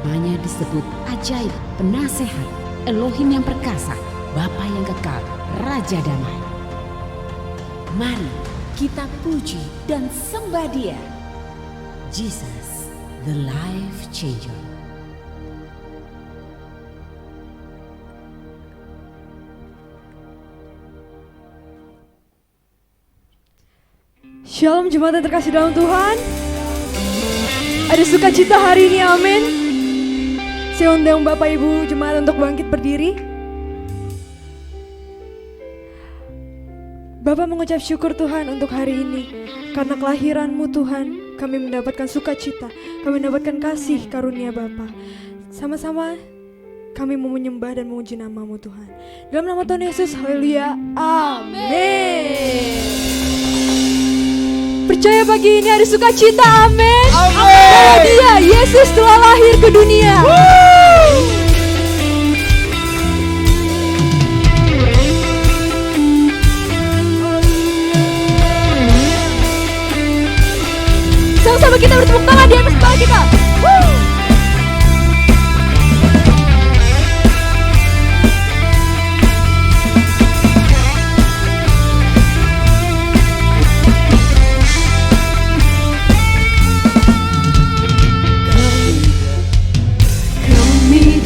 Namanya disebut ajaib, penasehat, Elohim yang perkasa, Bapa yang kekal, Raja damai. Mari kita puji dan sembah Dia, Jesus, the life changer. Shalom jemaat yang terkasih dalam Tuhan. Ada sukacita hari ini, amin. Saya undang Bapak Ibu jemaat untuk bangkit berdiri. Bapak mengucap syukur Tuhan untuk hari ini. Karena kelahiran-Mu Tuhan, kami mendapatkan sukacita, kami mendapatkan kasih karunia Bapa. Sama-sama kami mau menyembah dan memuji nama-Mu Tuhan. Dalam nama Tuhan Yesus, haleluya, amin. Percaya pagi ini ada sukacita, amin. Bahwa Dia, Yesus telah lahir ke dunia. Sama-sama kita bertepuk tangan di atas kepala kita.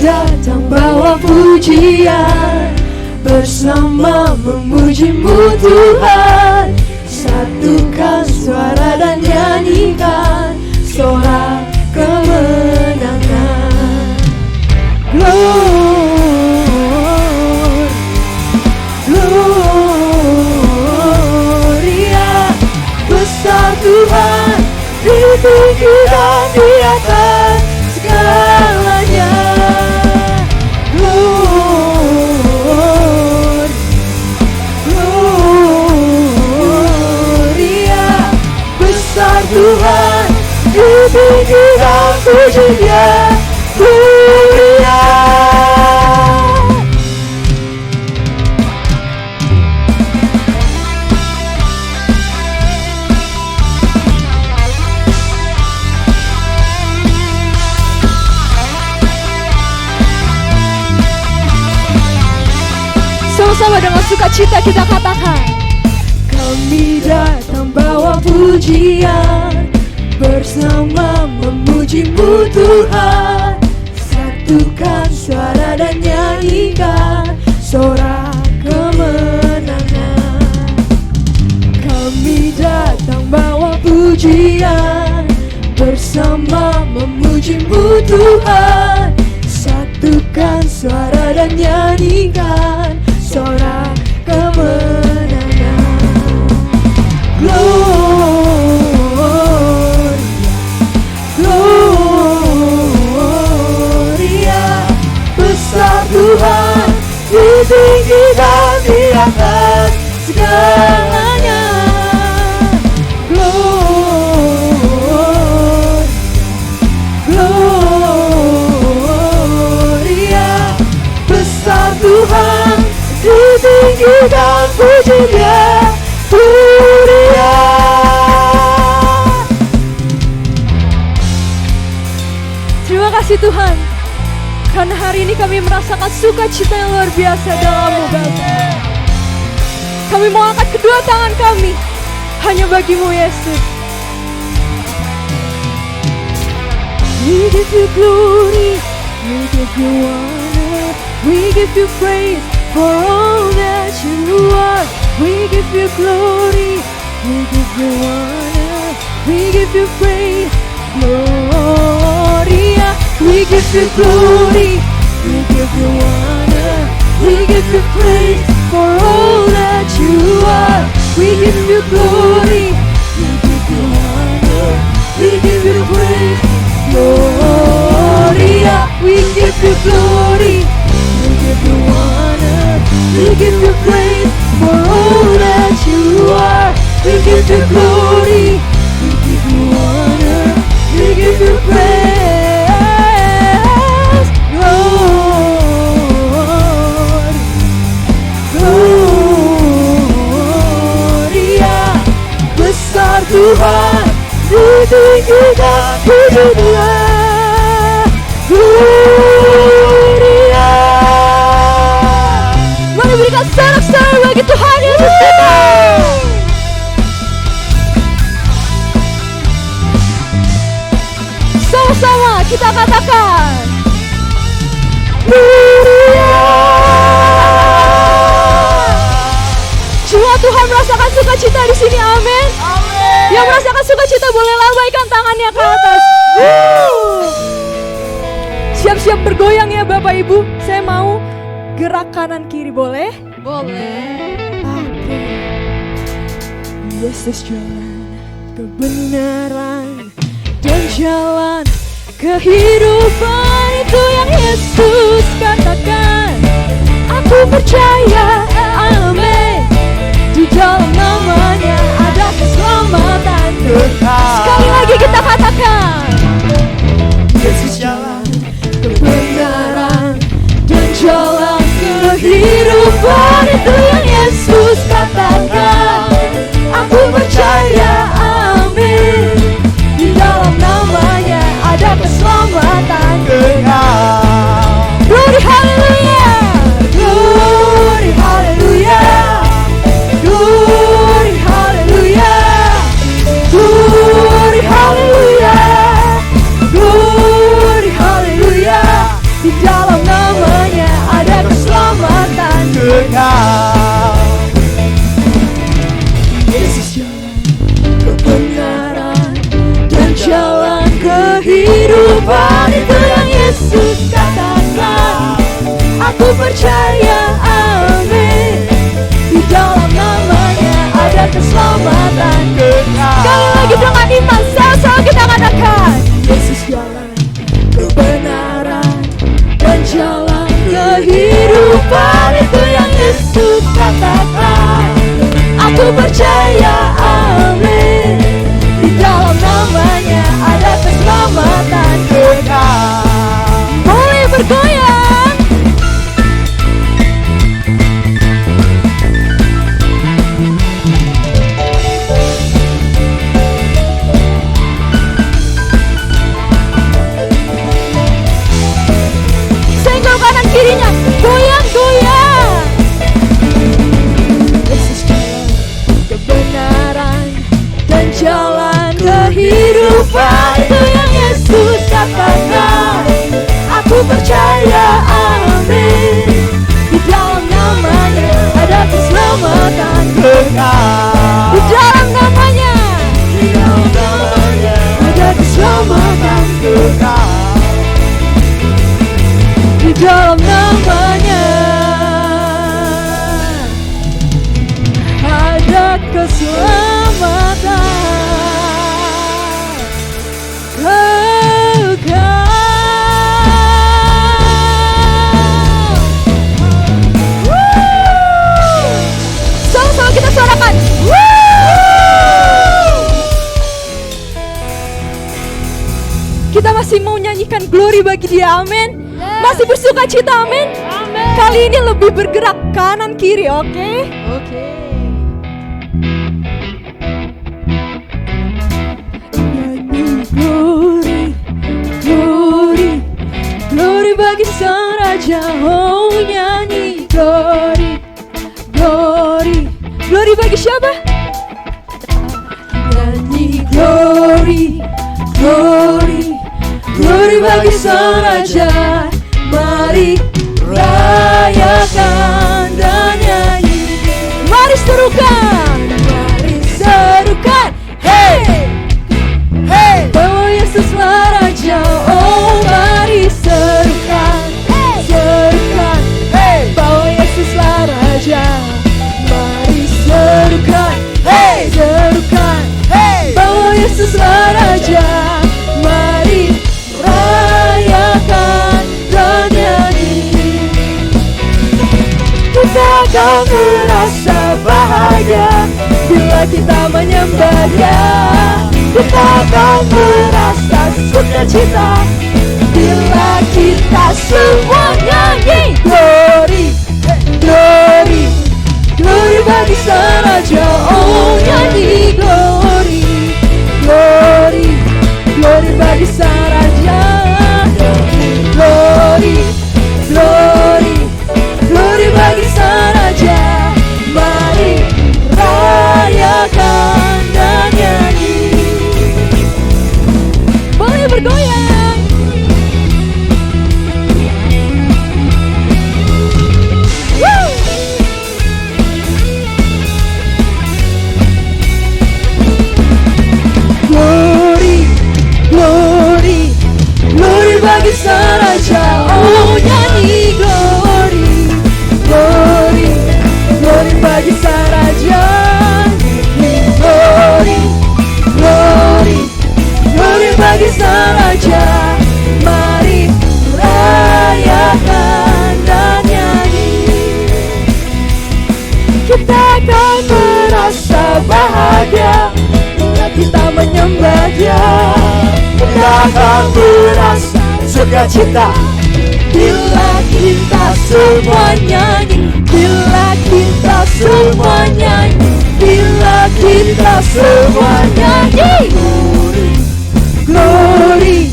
Datang bawa pujian, bersama memuji-Mu Tuhan. Satukan suara dan nyanyikan sorak kemenangan. Gloria, besar Tuhan di tinggi dan di atas segalanya. Tuhan, di tinggi dan puji-Nya, Gloria. Sama-sama dengan sukacita kita katakan, kami datang bawa pujian, bersama memuji-Mu Tuhan. Satukan suara dan nyanyikan sorak kemenangan. Kami datang bawa pujian, bersama memuji-Mu Tuhan. Satukan suara dan nyanyikan sorak kemenangan. Gloria, besar Tuhan di tinggi dan di atas segalanya. Gloria, besar Tuhan di tinggi dan puji-Nya, Gloria. Terima kasih Tuhan, karena hari ini kami merasakan sukacita yang luar biasa dalam-Mu Bapa. Kami mau angkat kedua tangan kami hanya bagi-Mu Yesus. We give You glory, we give You honor, we give You praise for all that You are. We give You glory, we give You honor, we give You praise, Gloria. We give You glory, we give You honor, we give You praise for all that You are. We give You glory, we give You honor, we give You praise, Gloria. We give You glory, we give You honor, we give You praise for all that You are. We give You glory, we give You honor, we give You praise, Lord, Gloria. Besar Tuhan di tinggi dan puji-Nya, kita katakan Gloria. Jiwa Tuhan merasakan sukacita di sini, amin. Yang merasakan sukacita boleh lambaikan tangannya ke atas. Siap-siap bergoyang ya Bapak Ibu. Saya mau gerak kanan kiri, boleh? Boleh. Oke. Yesus jalan kebenaran dan jalan kehidupan, itu yang Yesus katakan. Aku percaya, amin. Di dalam namanya ada keselamatan. Sekali lagi kita katakan Yesus jalan kebenaran dan jalan kehidupan, itu yang Yesus katakan. Aku percaya, amin. Di dalam namanya ada keselamatan. Glory hallelujah, glory hallelujah, glory hallelujah, glory hallelujah, glory hallelujah. Di dalam namanya ada keselamatan. Yesus jalan kebenaran dan jalan kehidupan, itu yang Yesus katakan. Aku percaya, amin. Di dalam namanya ada keselamatan. Sekali lagi dengan iman, sama-sama kita katakan Yesus jalan kebenaran dan jalan kehidupan, itu yang Yesus katakan. Aku percaya, amin. Di dalam namanya ada keselamatan. Boleh bergoyang. Senggol kanan kirinya, goyang-goyang. Yesus jalan kebenaran dan jalan kehidupan, itu yang Yesus katakan. Aku percaya, amin. Di dalam namanya ada keselamatan. Di dalam namanya ada keselamatan. Di dalam namanya ada keselamatan. Sama-sama kita suarakan. Kita masih mau nyanyikan glory bagi Dia, amin. Masih bersuka cita, amin. Kali ini lebih bergerak kanan kiri, oke? Nyanyi glory, glory, glory bagi Sang Raja. Oh, nyanyi glory, glory, glory bagi siapa? Nyanyi glory, glory, glory bagi Sang Raja. Mari rayakan dan nyanyi. Mari serukan, mari serukan. Hey, hey, bahwa Yesuslah Raja. Oh, mari serukan, serukan. Hey, bahwa Yesuslah Raja. Mari serukan, hey, serukan. Hey, bahwa Yesuslah Raja. Mari rayakan dan nyanyi. Kita akan merasa bahagia bila kita menyembah Dia. Kita akan merasa sukacita bila kita semua nyanyi glory, glory, glory bagi Sang Raja. Oh, nyanyi glory, glory, glory bagi Sang Raja. Glory, glory, glory bagi Sang Raja. Mari rayakan dan nyanyi. Boleh bergoyang. akan berasa sukacita. Bila kita semua nyanyi, bila kita semua nyanyi, bila kita semua nyanyi. Glory,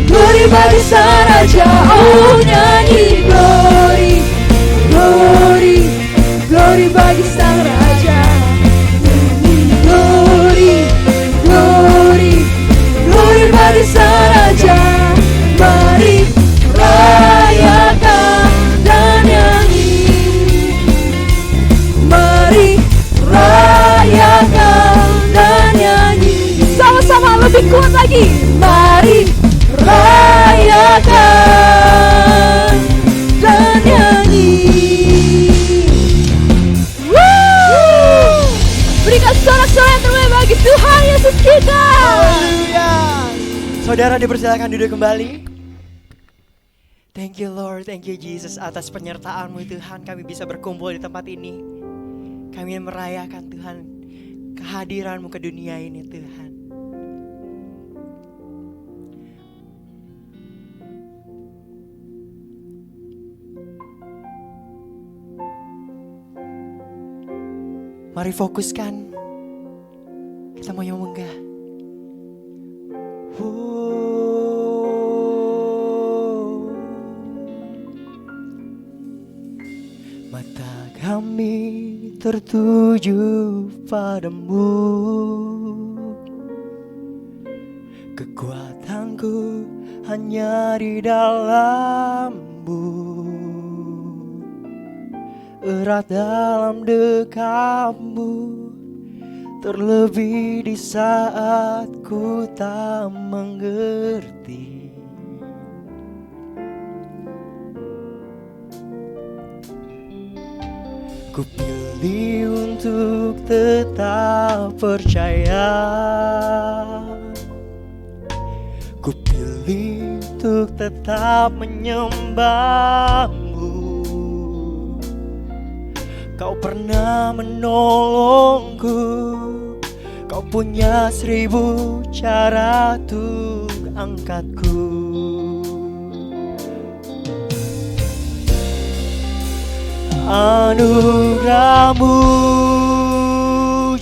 glory bagi Sang Raja. Oh nyanyi glory, glory, glory bagi Sang Raja. Glory, glory, glory bagi Sang Raja. Mari rayakan dan nyanyi. Mari rayakan dan nyanyi. Sama-sama lebih kuat lagi. Mari rayakan dan nyanyi. Woo! Berikan sorak-sorak yang terbaik bagi Tuhan Yesus kita. Haleluya. Saudara dipersilakan duduk kembali. Thank you Lord, thank you Jesus atas penyertaan-Mu Tuhan. Kami bisa berkumpul di tempat ini. Kami merayakan Tuhan kehadiran-Mu ke dunia ini Tuhan. Mari fokuskan. Kita mau yang menggah. Mata kami tertuju padamu. Kekuatanku hanya di dalam-Mu. Erat dalam dekap-Mu, terlebih di saat ku tak mengerti. Ku pilih untuk tetap percaya. Ku pilih untuk tetap menyembah-Mu. Kau pernah menolongku. Kau punya 1000 cara untuk angkatku. Anugerah-Mu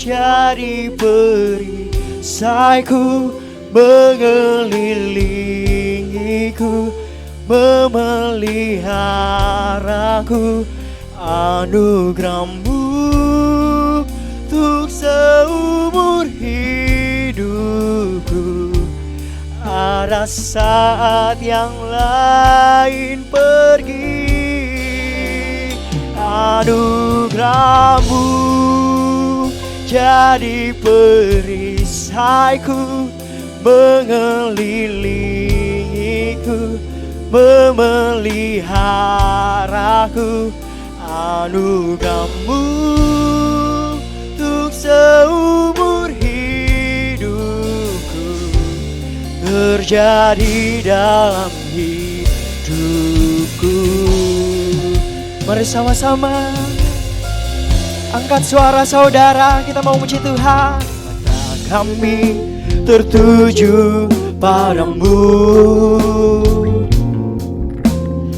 jadi perisaiku, mengelilingiku, memeliharaku. Anugerah-Mu untuk seumur hidupku. Ada saat yang lain pergi. Anugerah-Mu jadi perisaiku, mengelilingiku, memeliharaku. Anugerah-Mu untuk seumur hidupku terjadi dalam hidupku. Mari sama-sama angkat suara saudara, kita mau muji Tuhan. Mata kami tertuju padamu.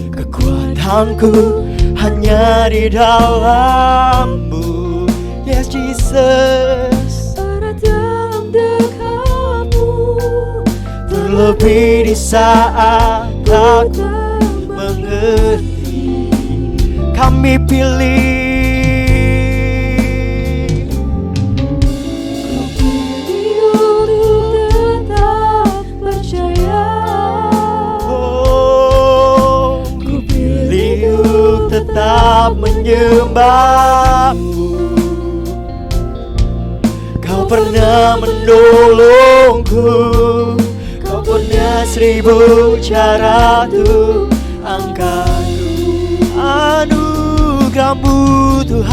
Kekuatanku hanya di dalam-Mu. Yes Jesus. Erat dalam dekap-Mu, terlebih di saat aku mengerti. Kami pilih untuk tetap percaya. Ku pilih untuk tetap menyembah-Mu. Kau pernah menolongku. Kau punya 1000 cara untuk angkatku. Anugerah-Mu Tuhan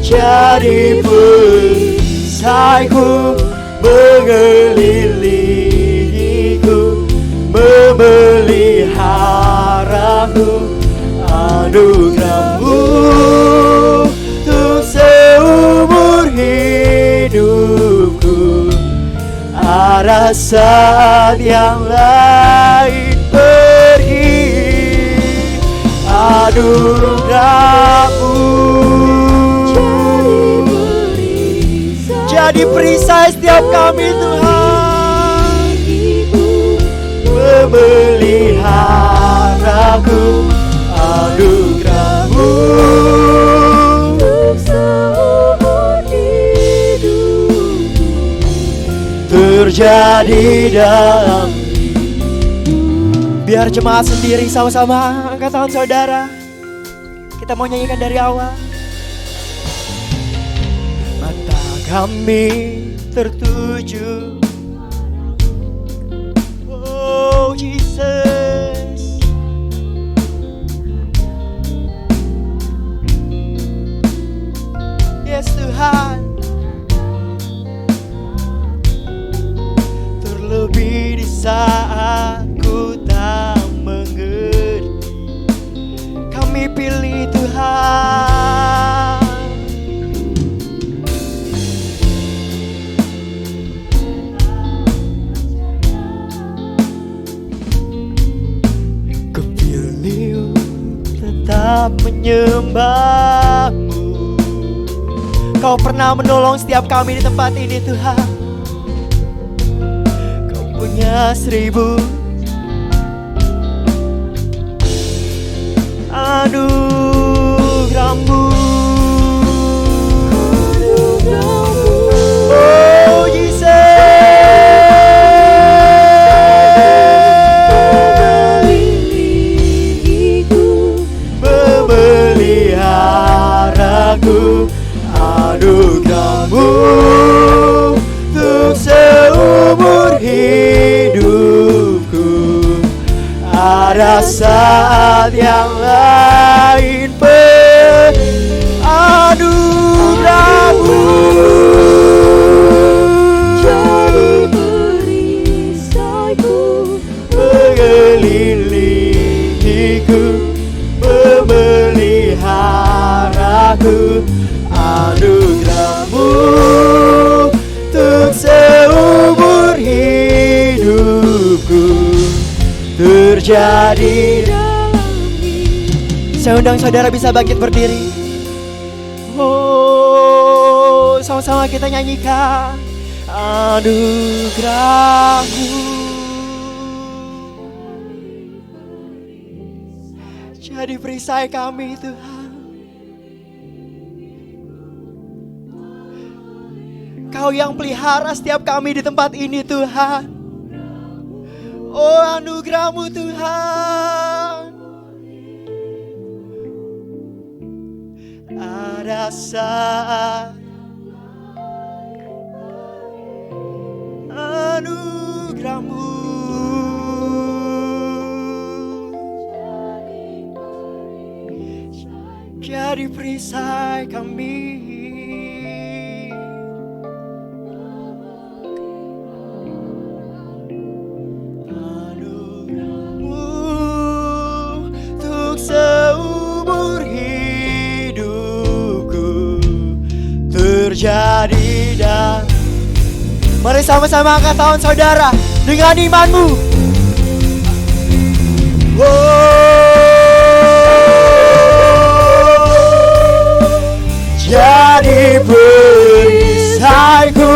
jadi perisaiku, mengelilingiku, memeliharaku. Anugerah-Mu untuk seumur hidup Ada saat yang lain pergi, anugerahmu jadi perisai setiap kami Tuhan, memeliharaku, anugerahmu terjadi dalam. Biar jemaat sendiri sama-sama angkat tangan saudara. Kita mau nyanyikan dari awal. Mata kami tertuju, oh Jesus, yes Tuhan. Terlebih di saat ku tak mengerti, kami pilih Tuhan. Kupilih tetap menyembah-Mu. Kau pernah menolong setiap kami di tempat ini Tuhan. Kau punya 1000 anugerahmu. Oh memeliharaku, anugerahmu untuk seumur hidupku. Ada saat yang lain anugerahmu jadi perisaiku, mengelilingiku, memeliharaku, anugerahmu untuk seumur hidupku terjadi dalam hidup. Saya undang saudara bisa bangkit berdiri. Oh, sama-sama kita nyanyikan anugerahmu jadi perisai kami Tuhan. Kau yang pelihara setiap kami di tempat ini Tuhan. Oh anugerahmu Tuhan. Ada saat anugerahmu jadi perisai kami. Seumur hidupku terjadi dan mari sama-sama angkat tangan saudara dengan imanmu. Jadi perisaiku,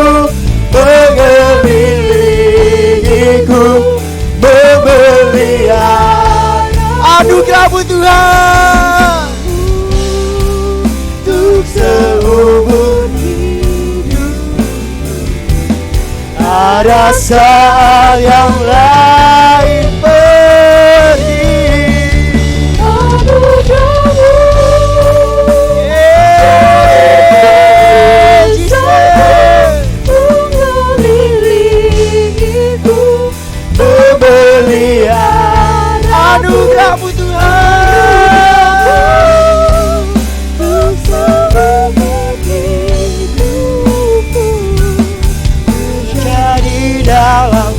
mengelilingiku, memelihara, anugerahmu Tuhan untuk seumur hidup. Ada saat yang lain pergi, anugerahmu mengelilingiku, memelihara, anugerahmu Tuhan untuk seumur hidupku terjadi dalam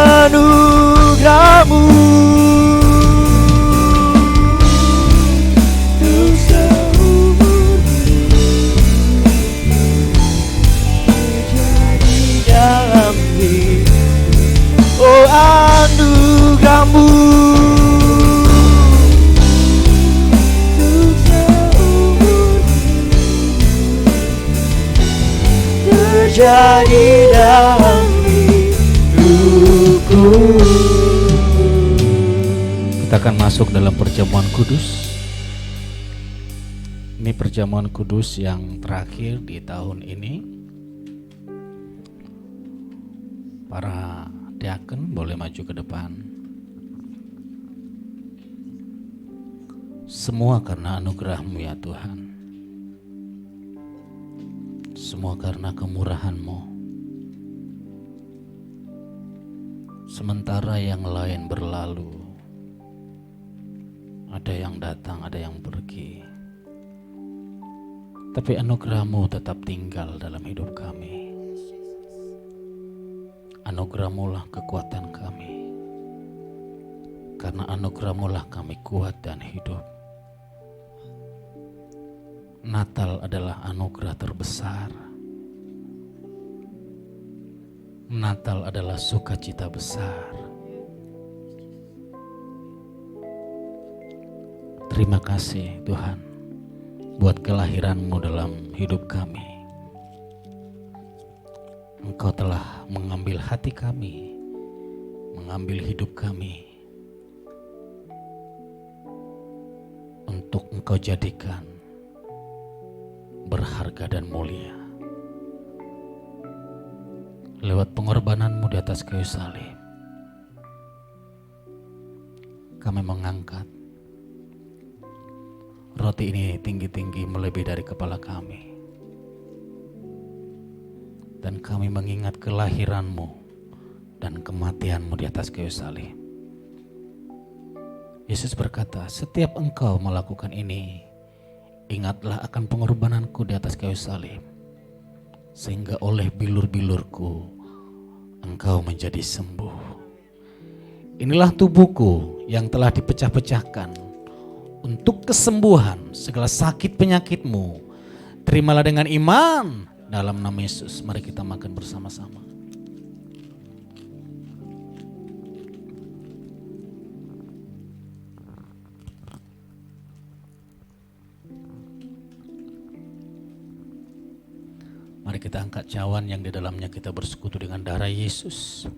anugerahmu untuk seumur hidupku terjadi dalam terjadi dalam hidupku. Kita akan masuk dalam perjamuan kudus. Ini perjamuan kudus yang terakhir di tahun ini. Para diaken boleh maju ke depan. Semua karena anugerah-Mu ya Tuhan. Semua karena kemurahan-Mu. Sementara yang lain berlalu, ada yang datang, ada yang pergi, tapi anugerah-Mu tetap tinggal dalam hidup kami. Anugerah-Mu lah kekuatan kami. Karena anugerah-Mu lah kami kuat dan hidup. Natal adalah anugerah terbesar. Natal adalah sukacita besar. Terima kasih Tuhan buat kelahiran-Mu dalam hidup kami. Engkau telah mengambil hati kami, mengambil hidup kami untuk Engkau jadikan berharga dan mulia. Lewat pengorbanan-Mu di atas kayu salib, kami mengangkat roti ini tinggi-tinggi melebihi dari kepala kami. Dan kami mengingat kelahiran-Mu dan kematian-Mu di atas kayu salib. Yesus berkata, setiap engkau melakukan ini, ingatlah akan pengorbananku di atas kayu salib. Sehingga oleh bilur-bilurku engkau menjadi sembuh. Inilah tubuhku yang telah dipecah-pecahkan untuk kesembuhan segala sakit penyakitmu. Terimalah dengan iman dalam nama Yesus. Mari kita makan bersama-sama. Mari kita angkat cawan yang di dalamnya kita bersekutu dengan darah Yesus.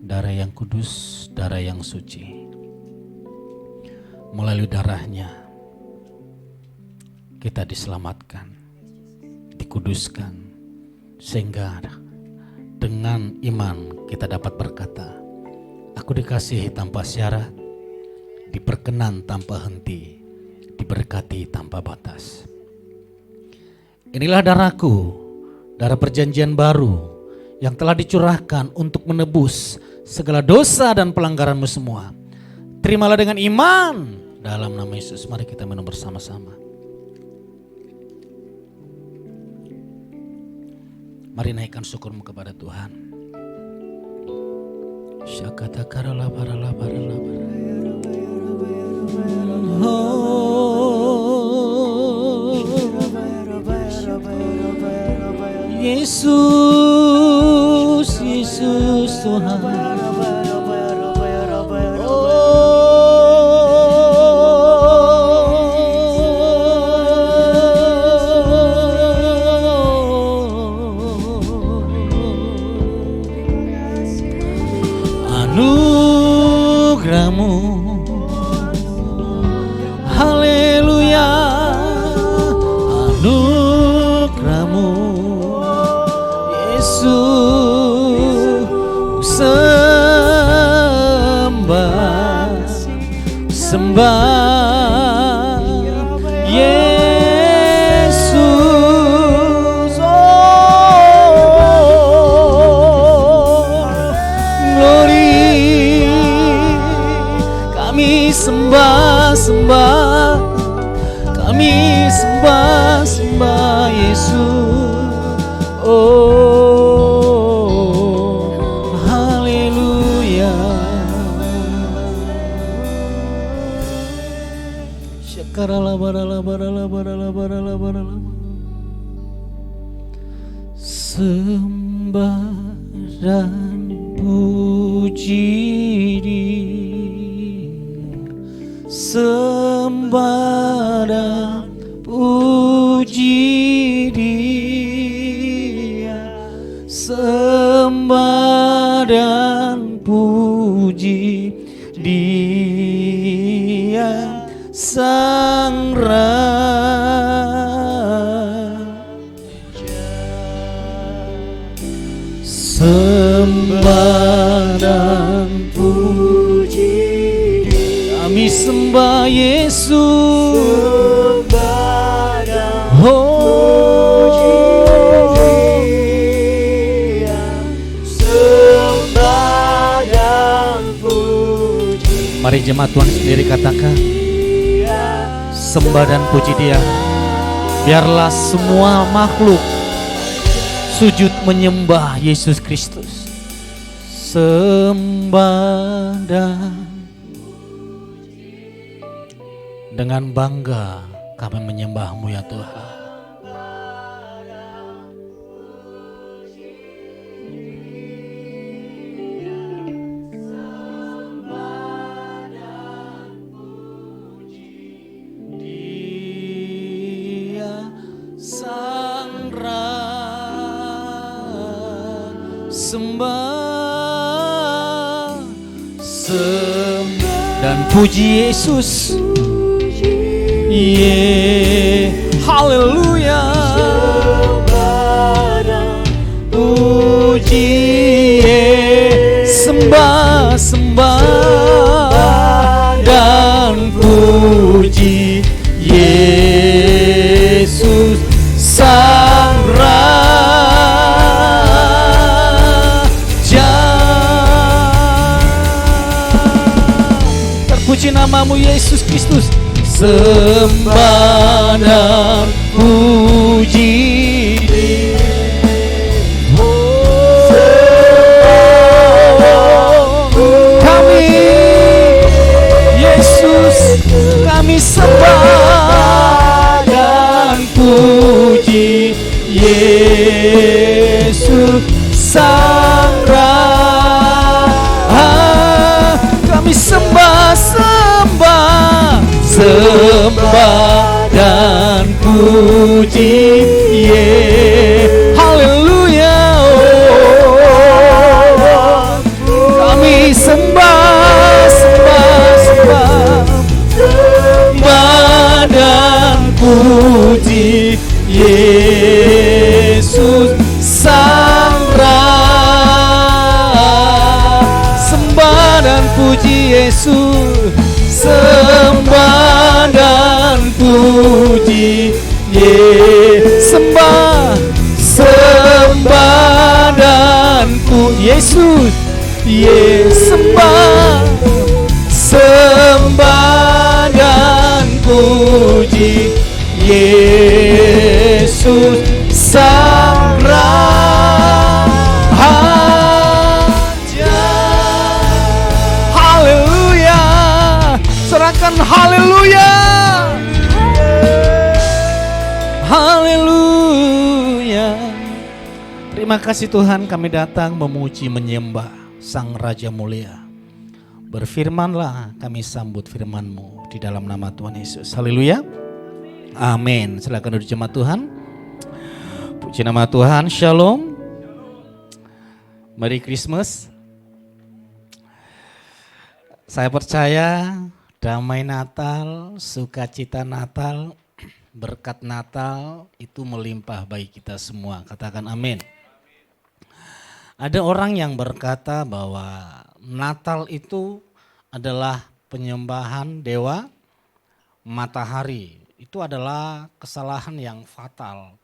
Darah yang kudus, darah yang suci. Melalui darahnya kita diselamatkan, dikuduskan, sehingga dengan iman kita dapat berkata, aku dikasihi tanpa syarat, diperkenan tanpa henti, diberkati tanpa batas. Inilah darahku, darah perjanjian baru yang telah dicurahkan untuk menebus segala dosa dan pelanggaranmu semua. Terimalah dengan iman dalam nama Yesus. Mari kita minum bersama-sama. Mari naikkan syukurmu kepada Tuhan. Syakata karala barala barala Yesus, Yesus Tuhan. Anugerah-Mu, haleluya. Anugerah-Mu, Yesus, sembah, sembah Yesus. Glory, kami sembah, sembah, kami sembah, sembah Yesus. Oh, haleluya. Syakarala barala barala barala barala barala. Sembah dan puji Dia. sembah dan puji Dia, sembah dan puji Dia, Sang Raja. Sembah dan puji Dia, kami sembah Yesus. Mari jemaat Tuhan sendiri katakan, sembah dan puji Dia. Biarlah semua makhluk sujud menyembah Yesus Kristus. Sembah dan dengan bangga kami menyembah-Mu ya Tuhan. Sembah dan puji Yesus. Haleluya. Puji sembah dan puji Yesus Sang Raja. Terpuji namamu Yesus Kristus. Sembah dan puji kami Yesus, kami sembah dan puji Yesus Sang Raja. Kami sembah dan puji haleluya. Kami sembah dan puji Yesus Sang Raja. Sembah dan puji Yesus, sembah dan puji sembah dan puji Yesus, sembah dan puji Yesus Sang Raja. Haleluya. Serahkan haleluya. Haleluya. Terima kasih Tuhan, kami datang memuji menyembah Sang Raja mulia. Berfirmanlah, kami sambut firman-Mu di dalam nama Tuhan Yesus. Haleluya. Amin. Silakan duduk jemaat Tuhan. Puji nama Tuhan. Shalom. Merry Christmas. Saya percaya damai Natal, sukacita Natal, berkat Natal itu melimpah bagi kita semua. Katakan amin. Ada orang yang berkata bahwa Natal itu adalah penyembahan dewa matahari. Itu adalah kesalahan yang fatal.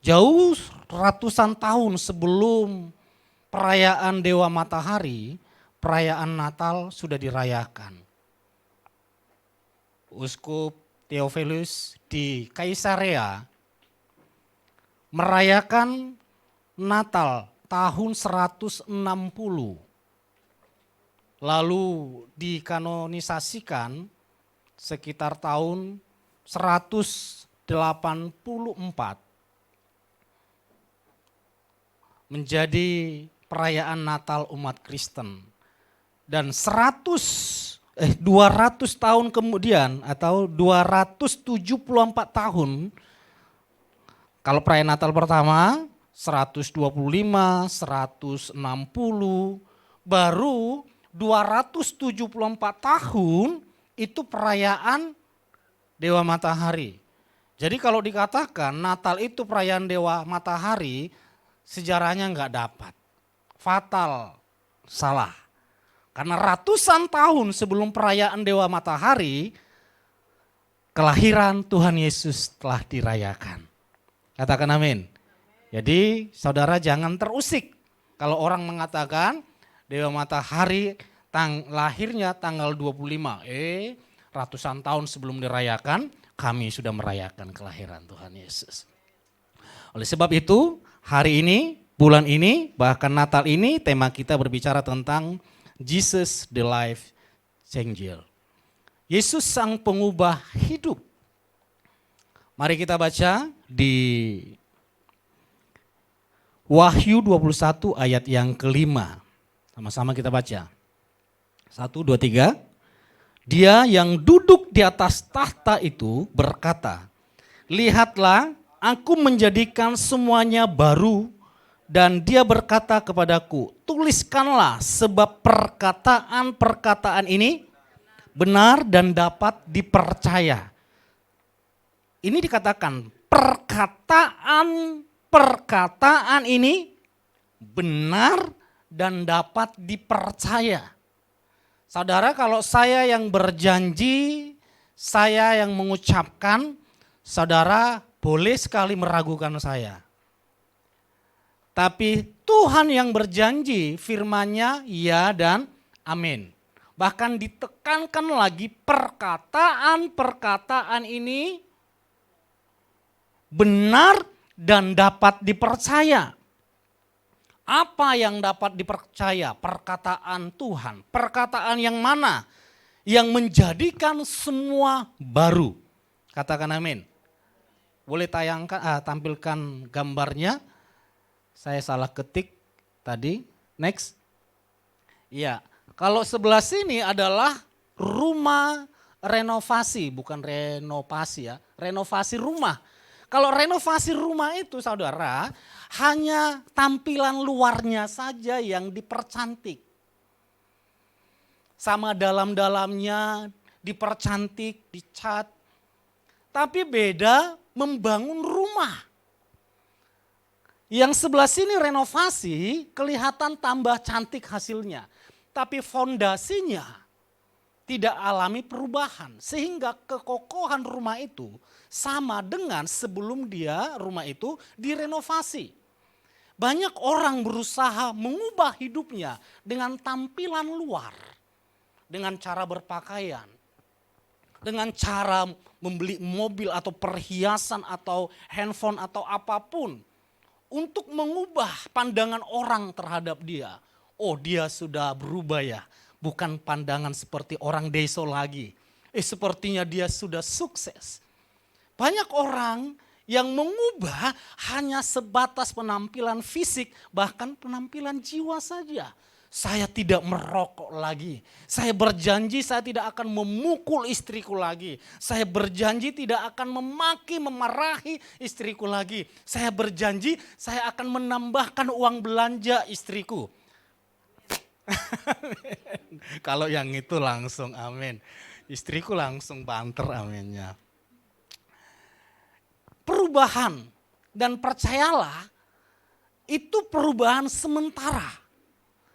Jauh ratusan tahun sebelum perayaan dewa matahari, perayaan Natal sudah dirayakan. Uskup Theophilus di Kaisarea merayakan Natal tahun 160. Lalu dikanonisasikan sekitar tahun 184 menjadi perayaan Natal umat Kristen. Dan 100 200 tahun kemudian atau 274 tahun, kalau perayaan Natal pertama 125, 160, baru 274 tahun itu perayaan Dewa Matahari. Jadi kalau dikatakan Natal itu perayaan Dewa Matahari, sejarahnya nggak dapat. Fatal, salah. Karena ratusan tahun sebelum perayaan Dewa Matahari, kelahiran Tuhan Yesus telah dirayakan. Katakan amin. Jadi saudara jangan terusik kalau orang mengatakan Dewa Matahari lahirnya tanggal 25. Ratusan tahun sebelum dirayakan, kami sudah merayakan kelahiran Tuhan Yesus. Oleh sebab itu, hari ini, bulan ini, bahkan Natal ini, tema kita berbicara tentang Jesus the life changer. Yesus sang pengubah hidup. Mari kita baca di Wahyu 21 ayat yang kelima. Sama-sama kita baca. 1, 2, 3. Dia yang duduk di atas tahta itu berkata, lihatlah, aku menjadikan semuanya baru. Dan dia berkata kepadaku, tuliskanlah sebab perkataan-perkataan ini benar dan dapat dipercaya. Ini dikatakan perkataan ini benar dan dapat dipercaya. Saudara, kalau saya yang berjanji, saya yang mengucapkan, saudara boleh sekali meragukan saya. Tapi Tuhan yang berjanji, firman-Nya ya dan amin. Bahkan ditekankan lagi perkataan-perkataan ini benar dan dapat dipercaya. Apa yang dapat dipercaya? Perkataan Tuhan. Perkataan yang mana? Yang menjadikan semua baru. Katakan amin. Boleh tampilkan gambarnya. Saya salah ketik tadi. Next. Iya, kalau sebelah sini adalah rumah renovasi, bukan renovasi ya, renovasi rumah. Kalau renovasi rumah itu saudara, hanya tampilan luarnya saja yang dipercantik. Sama dalam-dalamnya dipercantik, dicat. Tapi beda membangun rumah. Yang sebelah sini renovasi kelihatan tambah cantik hasilnya. Tapi fondasinya tidak alami perubahan. Sehingga kekokohan rumah itu sama dengan sebelum rumah itu direnovasi. Banyak orang berusaha mengubah hidupnya dengan tampilan luar. Dengan cara berpakaian. Dengan cara membeli mobil atau perhiasan atau handphone atau apapun. Untuk mengubah pandangan orang terhadap dia. Oh, dia sudah berubah ya. Bukan pandangan seperti orang deso lagi. Sepertinya dia sudah sukses. Banyak orang yang mengubah hanya sebatas penampilan fisik, bahkan penampilan jiwa saja. Saya tidak merokok lagi. Saya berjanji saya tidak akan memukul istriku lagi. Saya berjanji tidak akan memaki, memarahi istriku lagi. Saya berjanji saya akan menambahkan uang belanja istriku. Kalau yang itu langsung amin. Istriku langsung banter aminnya. Perubahan dan percayalah itu perubahan sementara.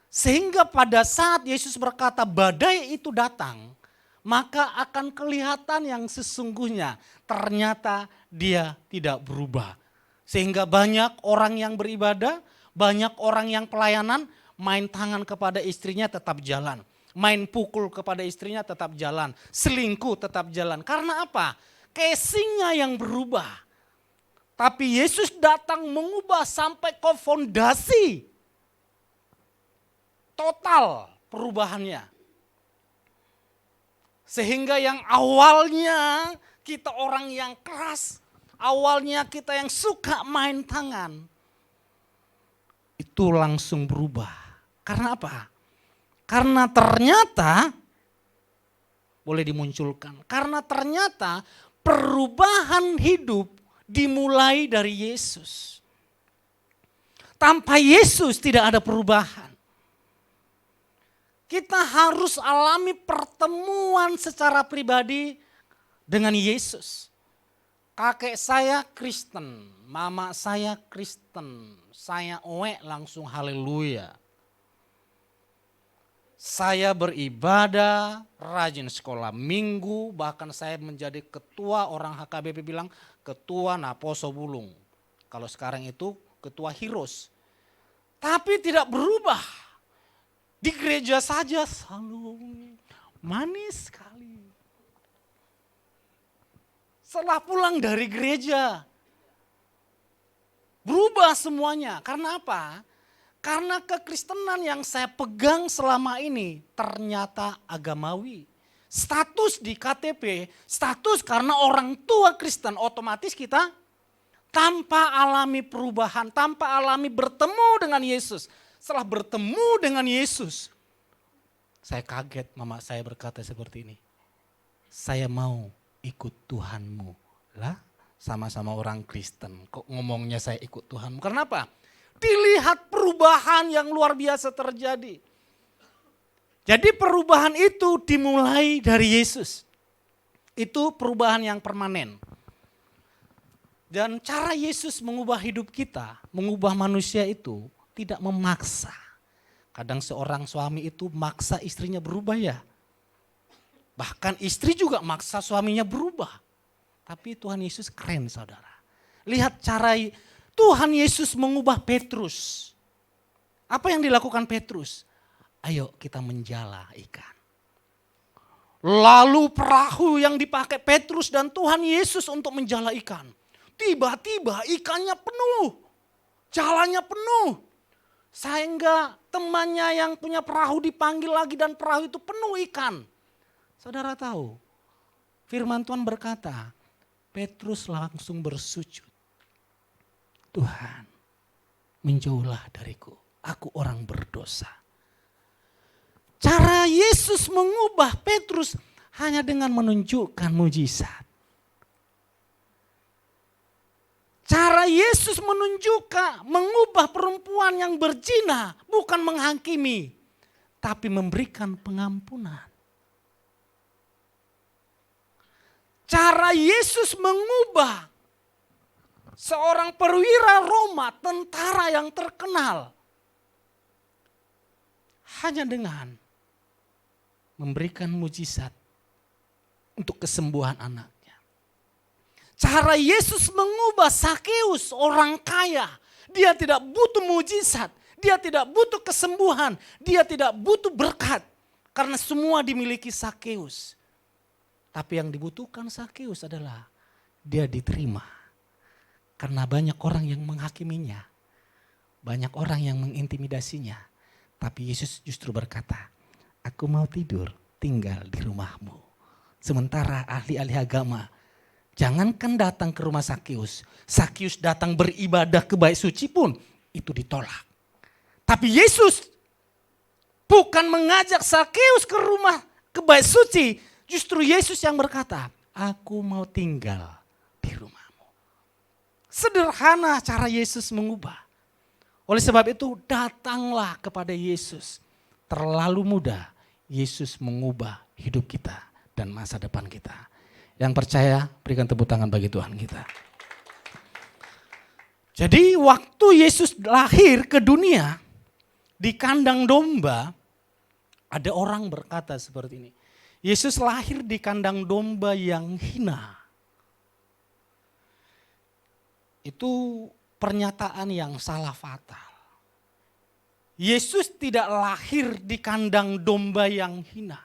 Sehingga pada saat Yesus berkata badai itu datang, maka akan kelihatan yang sesungguhnya ternyata dia tidak berubah. Sehingga banyak orang yang beribadah, banyak orang yang pelayanan, main tangan kepada istrinya tetap jalan. Main pukul kepada istrinya tetap jalan. Selingkuh tetap jalan. Karena apa? Casingnya yang berubah. Tapi Yesus datang mengubah sampai ke fondasi. Total perubahannya. Sehingga yang awalnya kita orang yang keras, awalnya kita yang suka main tangan, itu langsung berubah. Karena apa? Karena ternyata boleh dimunculkan. Karena ternyata perubahan hidup dimulai dari Yesus. Tanpa Yesus tidak ada perubahan. Kita harus alami pertemuan secara pribadi dengan Yesus. Kakek saya Kristen, mama saya Kristen, saya langsung haleluya. Saya beribadah, rajin sekolah minggu, bahkan saya menjadi ketua orang HKBP bilang ketua Naposo Bulung. Kalau sekarang itu ketua Hiros. Tapi tidak berubah. Di gereja saja selalu manis sekali. Setelah pulang dari gereja, berubah semuanya. Karena apa? Karena kekristenan yang saya pegang selama ini ternyata agamawi. Status di KTP, status karena orang tua Kristen, otomatis kita tanpa alami perubahan, tanpa alami bertemu dengan Yesus. Setelah bertemu dengan Yesus, saya kaget mama saya berkata seperti ini. Saya mau ikut Tuhanmu. Lah sama-sama orang Kristen, kok ngomongnya saya ikut Tuhanmu. Kenapa? Dilihat perubahan yang luar biasa terjadi. Jadi perubahan itu dimulai dari Yesus. Itu perubahan yang permanen. Dan cara Yesus mengubah hidup kita, mengubah manusia itu tidak memaksa. Kadang seorang suami itu maksa istrinya berubah ya. Bahkan istri juga maksa suaminya berubah. Tapi Tuhan Yesus keren saudara. Lihat cara Tuhan Yesus mengubah Petrus. Apa yang dilakukan Petrus? Ayo kita menjala ikan. Lalu perahu yang dipakai Petrus dan Tuhan Yesus untuk menjala ikan. Tiba-tiba ikannya penuh. Jalannya penuh. Sehingga temannya yang punya perahu dipanggil lagi dan perahu itu penuh ikan. Saudara tahu, firman Tuhan berkata, Petrus langsung bersujud. Tuhan, menjauhlah dariku, aku orang berdosa. Cara Yesus mengubah Petrus hanya dengan menunjukkan mujizat. Cara Yesus mengubah perempuan yang berzina bukan menghakimi, tapi memberikan pengampunan. Cara Yesus mengubah seorang perwira Roma, tentara yang terkenal, hanya dengan memberikan mujizat untuk kesembuhan anaknya. Cara Yesus mengubah Sakeus, orang kaya. Dia tidak butuh mujizat, dia tidak butuh kesembuhan, dia tidak butuh berkat. Karena semua dimiliki Sakeus. Tapi yang dibutuhkan Sakeus adalah dia diterima. Karena banyak orang yang menghakiminya, banyak orang yang mengintimidasinya. Tapi Yesus justru berkata, aku mau tidur tinggal di rumahmu. Sementara ahli-ahli agama, jangankan datang ke rumah Sakeus. Sakeus datang beribadah ke bait suci pun itu ditolak. Tapi Yesus bukan mengajak Sakeus ke rumah ke bait suci. Justru Yesus yang berkata, aku mau tinggal di rumahmu. Sederhana cara Yesus mengubah. Oleh sebab itu datanglah kepada Yesus. Terlalu mudah Yesus mengubah hidup kita dan masa depan kita. Yang percaya berikan tepuk tangan bagi Tuhan kita. Jadi waktu Yesus lahir ke dunia di kandang domba, ada orang berkata seperti ini. Yesus lahir di kandang domba yang hina. Itu pernyataan yang salah fatal. Yesus tidak lahir di kandang domba yang hina.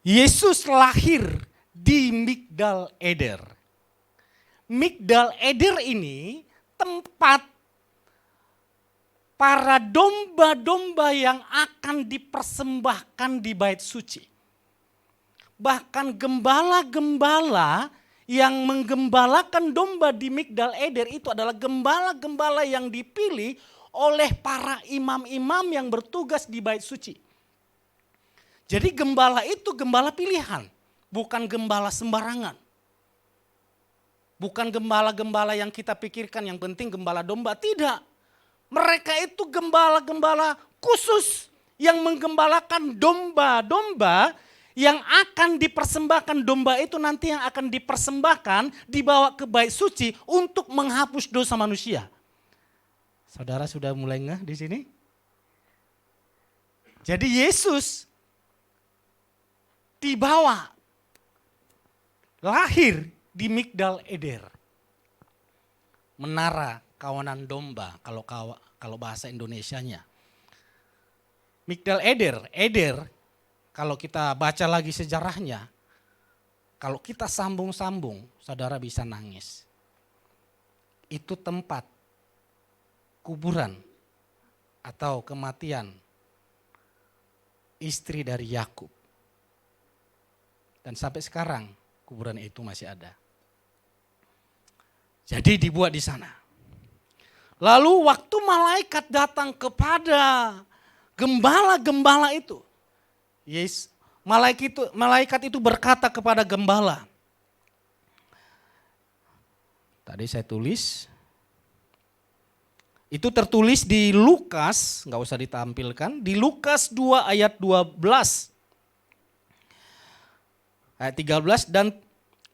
Yesus lahir di Migdal Eder. Migdal Eder ini tempat para domba-domba yang akan dipersembahkan di bait suci. Bahkan gembala-gembala yang menggembalakan domba di Migdal Eder itu adalah gembala-gembala yang dipilih oleh para imam-imam yang bertugas di bait suci. Jadi gembala itu gembala pilihan, bukan gembala sembarangan. Bukan gembala-gembala yang kita pikirkan yang penting gembala domba, tidak. Mereka itu gembala-gembala khusus yang menggembalakan domba-domba yang akan dipersembahkan. Domba itu nanti yang akan dipersembahkan, dibawa ke bait suci untuk menghapus dosa manusia. Saudara sudah mulai ngeh di sini? Jadi Yesus dibawa lahir di Migdal Eder. Menara kawanan domba kalau bahasa Indonesianya. Migdal Eder kalau kita baca lagi sejarahnya, kalau kita sambung-sambung, saudara bisa nangis. Itu tempat kuburan atau kematian istri dari Yakub. Dan sampai sekarang kuburan itu masih ada. Jadi dibuat di sana. Lalu waktu malaikat datang kepada gembala-gembala itu, malaikat itu berkata kepada gembala. Tadi saya tulis, itu tertulis di Lukas, nggak usah ditampilkan, di Lukas 2 ayat 12. Ayat 13, dan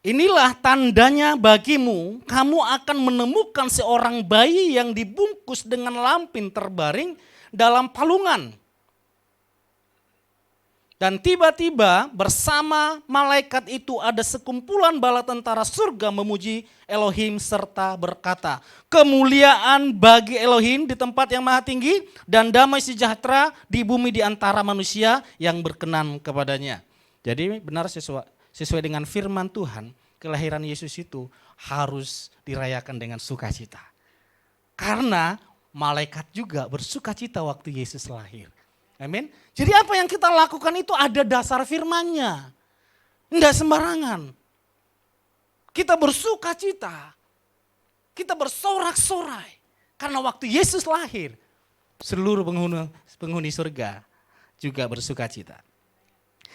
inilah tandanya bagimu, kamu akan menemukan seorang bayi yang dibungkus dengan lampin terbaring dalam palungan. Dan tiba-tiba bersama malaikat itu ada sekumpulan bala tentara surga memuji Elohim serta berkata, kemuliaan bagi Elohim di tempat yang maha tinggi dan damai sejahtera di bumi di antara manusia yang berkenan kepadanya. Jadi benar sesuai dengan firman Tuhan, kelahiran Yesus itu harus dirayakan dengan sukacita. Karena malaikat juga bersukacita waktu Yesus lahir. Amin. Jadi apa yang kita lakukan itu ada dasar firman-Nya. Enggak sembarangan. Kita bersukacita. Kita bersorak-sorai. Karena waktu Yesus lahir, seluruh penghuni surga juga bersukacita.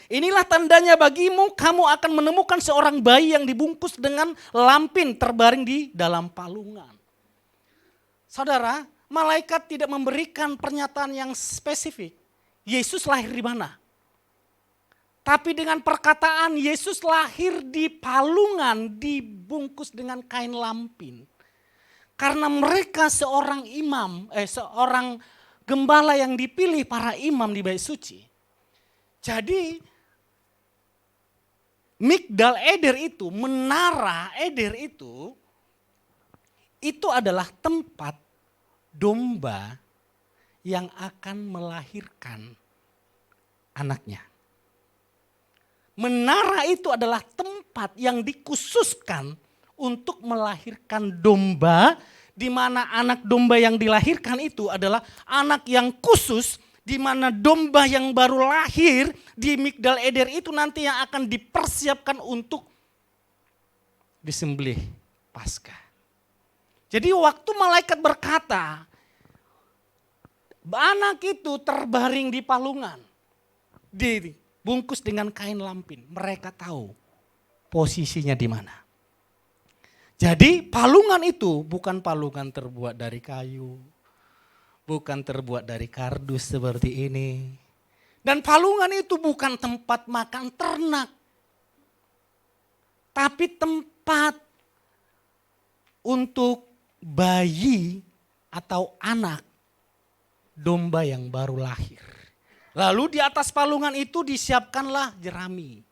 Inilah tandanya bagimu, kamu akan menemukan seorang bayi yang dibungkus dengan lampin terbaring di dalam palungan. Saudara, malaikat tidak memberikan pernyataan yang spesifik. Yesus lahir di mana? Tapi dengan perkataan Yesus lahir di palungan, dibungkus dengan kain lampin. Karena mereka seorang gembala yang dipilih para imam di bait suci. Jadi Migdal Eder itu, menara Eder itu adalah tempat domba yang akan melahirkan anaknya. Menara itu adalah tempat yang dikhususkan untuk melahirkan domba, di mana anak domba yang dilahirkan itu adalah anak yang khusus, di mana domba yang baru lahir di Migdal Eder itu nanti yang akan dipersiapkan untuk disembelih Paskah. Jadi waktu malaikat berkata, anak itu terbaring di palungan, dibungkus dengan kain lampin, mereka tahu posisinya di mana. Jadi palungan itu bukan palungan terbuat dari kayu, bukan terbuat dari kardus seperti ini. Dan palungan itu bukan tempat makan ternak. Tapi tempat untuk bayi atau anak domba yang baru lahir. Lalu di atas palungan itu disiapkanlah jerami.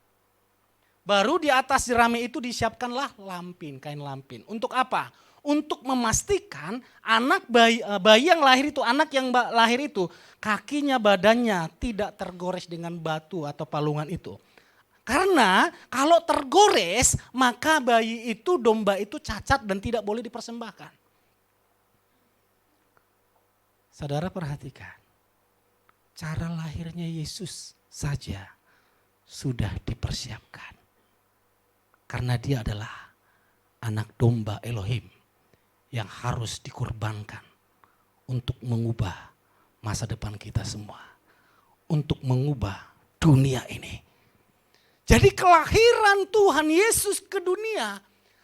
Baru di atas jerami itu disiapkanlah lampin, kain lampin. Untuk apa? Untuk memastikan anak bayi yang lahir itu, anak yang lahir itu, kakinya, badannya tidak tergores dengan batu atau palungan itu. Karena kalau tergores, maka bayi itu, domba itu cacat dan tidak boleh dipersembahkan. Saudara perhatikan, cara lahirnya Yesus saja sudah dipersiapkan. Karena dia adalah anak domba Elohim yang harus dikorbankan untuk mengubah masa depan kita semua. Untuk mengubah dunia ini. Jadi kelahiran Tuhan Yesus ke dunia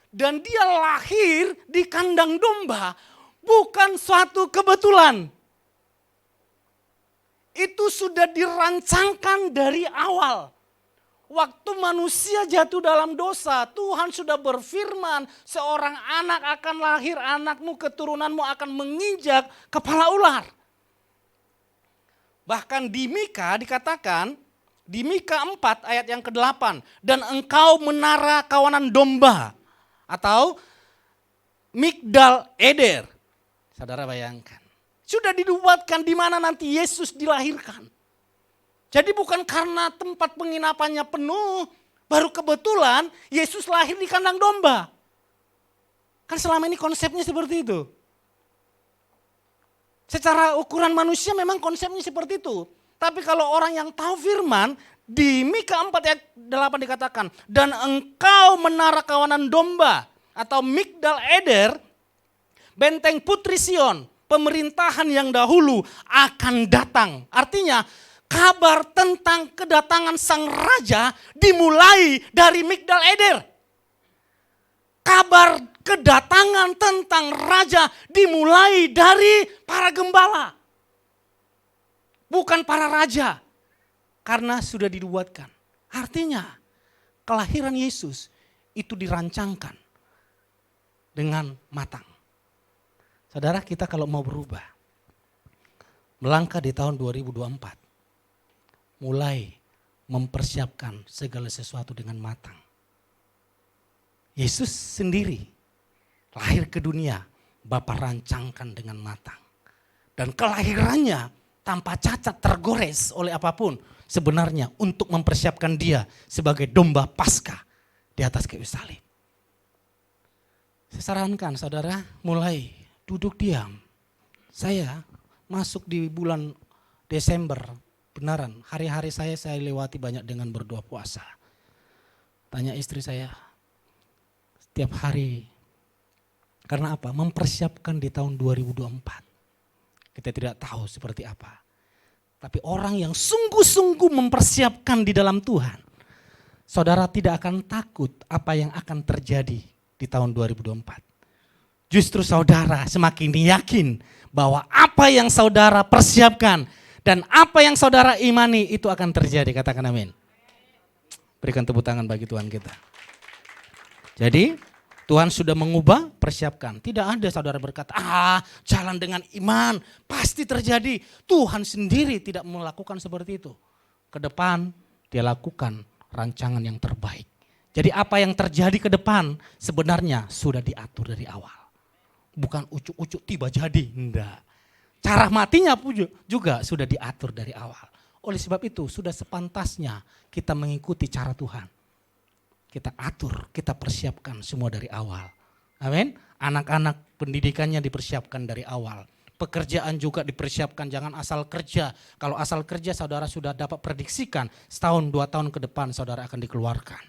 dan dia lahir di kandang domba bukan suatu kebetulan. Itu sudah dirancangkan dari awal. Waktu manusia jatuh dalam dosa, Tuhan sudah berfirman, seorang anak akan lahir, anakmu keturunanmu akan menginjak kepala ular. Bahkan di Mika dikatakan, di Mika 4 ayat yang ke-8, dan engkau menara kawanan domba atau Migdal Eder. Saudara bayangkan, sudah dibuatkan di mana nanti Yesus dilahirkan. Jadi bukan karena tempat penginapannya penuh, baru kebetulan Yesus lahir di kandang domba. Kan selama ini konsepnya seperti itu. Secara ukuran manusia memang konsepnya seperti itu. Tapi kalau orang yang tahu firman, di Mika 4 ayat 8 dikatakan, dan engkau menara kawanan domba atau Migdal Eder, benteng putri Sion, pemerintahan yang dahulu akan datang. Artinya kabar tentang kedatangan sang raja dimulai dari Migdal Eder. Kabar kedatangan tentang raja dimulai dari para gembala. Bukan para raja. Karena sudah dibuatkan. Artinya kelahiran Yesus itu dirancangkan dengan matang. Saudara, kita kalau mau berubah, melangkah di tahun 2024. Mulai mempersiapkan segala sesuatu dengan matang. Yesus sendiri lahir ke dunia, Bapa rancangkan dengan matang. Dan kelahirannya tanpa cacat tergores oleh apapun, sebenarnya untuk mempersiapkan dia sebagai domba Paskah di atas kayu salib. Saya sarankan saudara mulai duduk diam. Saya masuk di bulan Desember, benaran, hari-hari saya lewati banyak dengan berdoa puasa. Tanya istri saya, setiap hari, karena apa? Mempersiapkan di tahun 2024. Kita tidak tahu seperti apa. Tapi orang yang sungguh-sungguh mempersiapkan di dalam Tuhan, saudara tidak akan takut apa yang akan terjadi di tahun 2024. Justru saudara semakin yakin bahwa apa yang saudara persiapkan, dan apa yang saudara imani itu akan terjadi, katakan amin. Berikan tepuk tangan bagi Tuhan kita. Jadi Tuhan sudah mengubah, persiapkan. Tidak ada saudara berkata, jalan dengan iman pasti terjadi. Tuhan sendiri tidak melakukan seperti itu. Ke depan dia lakukan rancangan yang terbaik. Jadi apa yang terjadi ke depan sebenarnya sudah diatur dari awal. Bukan ucuk-ucuk tiba jadi, enggak. Cara matinya juga sudah diatur dari awal. Oleh sebab itu sudah sepantasnya kita mengikuti cara Tuhan. Kita atur, kita persiapkan semua dari awal. Amin. Anak-anak pendidikannya dipersiapkan dari awal. Pekerjaan juga dipersiapkan, jangan asal kerja. Kalau asal kerja saudara sudah dapat prediksikan setahun 2 tahun ke depan saudara akan dikeluarkan.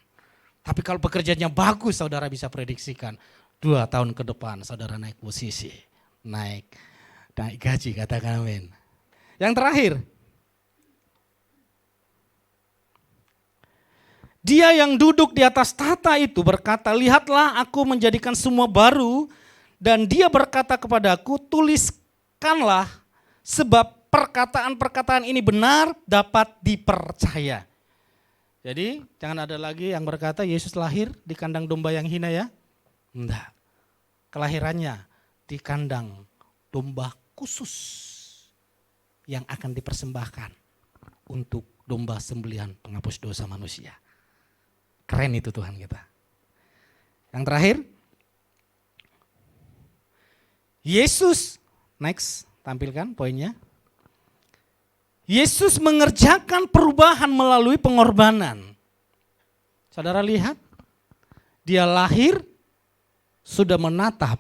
Tapi kalau pekerjaannya bagus saudara bisa prediksikan 2 tahun ke depan saudara naik posisi, naik gaji, katakan amin. Yang terakhir, dia yang duduk di atas tahta itu berkata, lihatlah aku menjadikan semua baru, dan dia berkata kepadaku, tuliskanlah sebab perkataan-perkataan ini benar dapat dipercaya. Jadi jangan ada lagi yang berkata Yesus lahir di kandang domba yang hina ya. Enggak, kelahirannya di kandang domba khusus yang akan dipersembahkan untuk domba sembelihan penghapus dosa manusia. Keren itu Tuhan kita. Yang terakhir, Yesus, next, tampilkan poinnya. Yesus mengerjakan perubahan melalui pengorbanan. Saudara lihat, dia lahir sudah menatap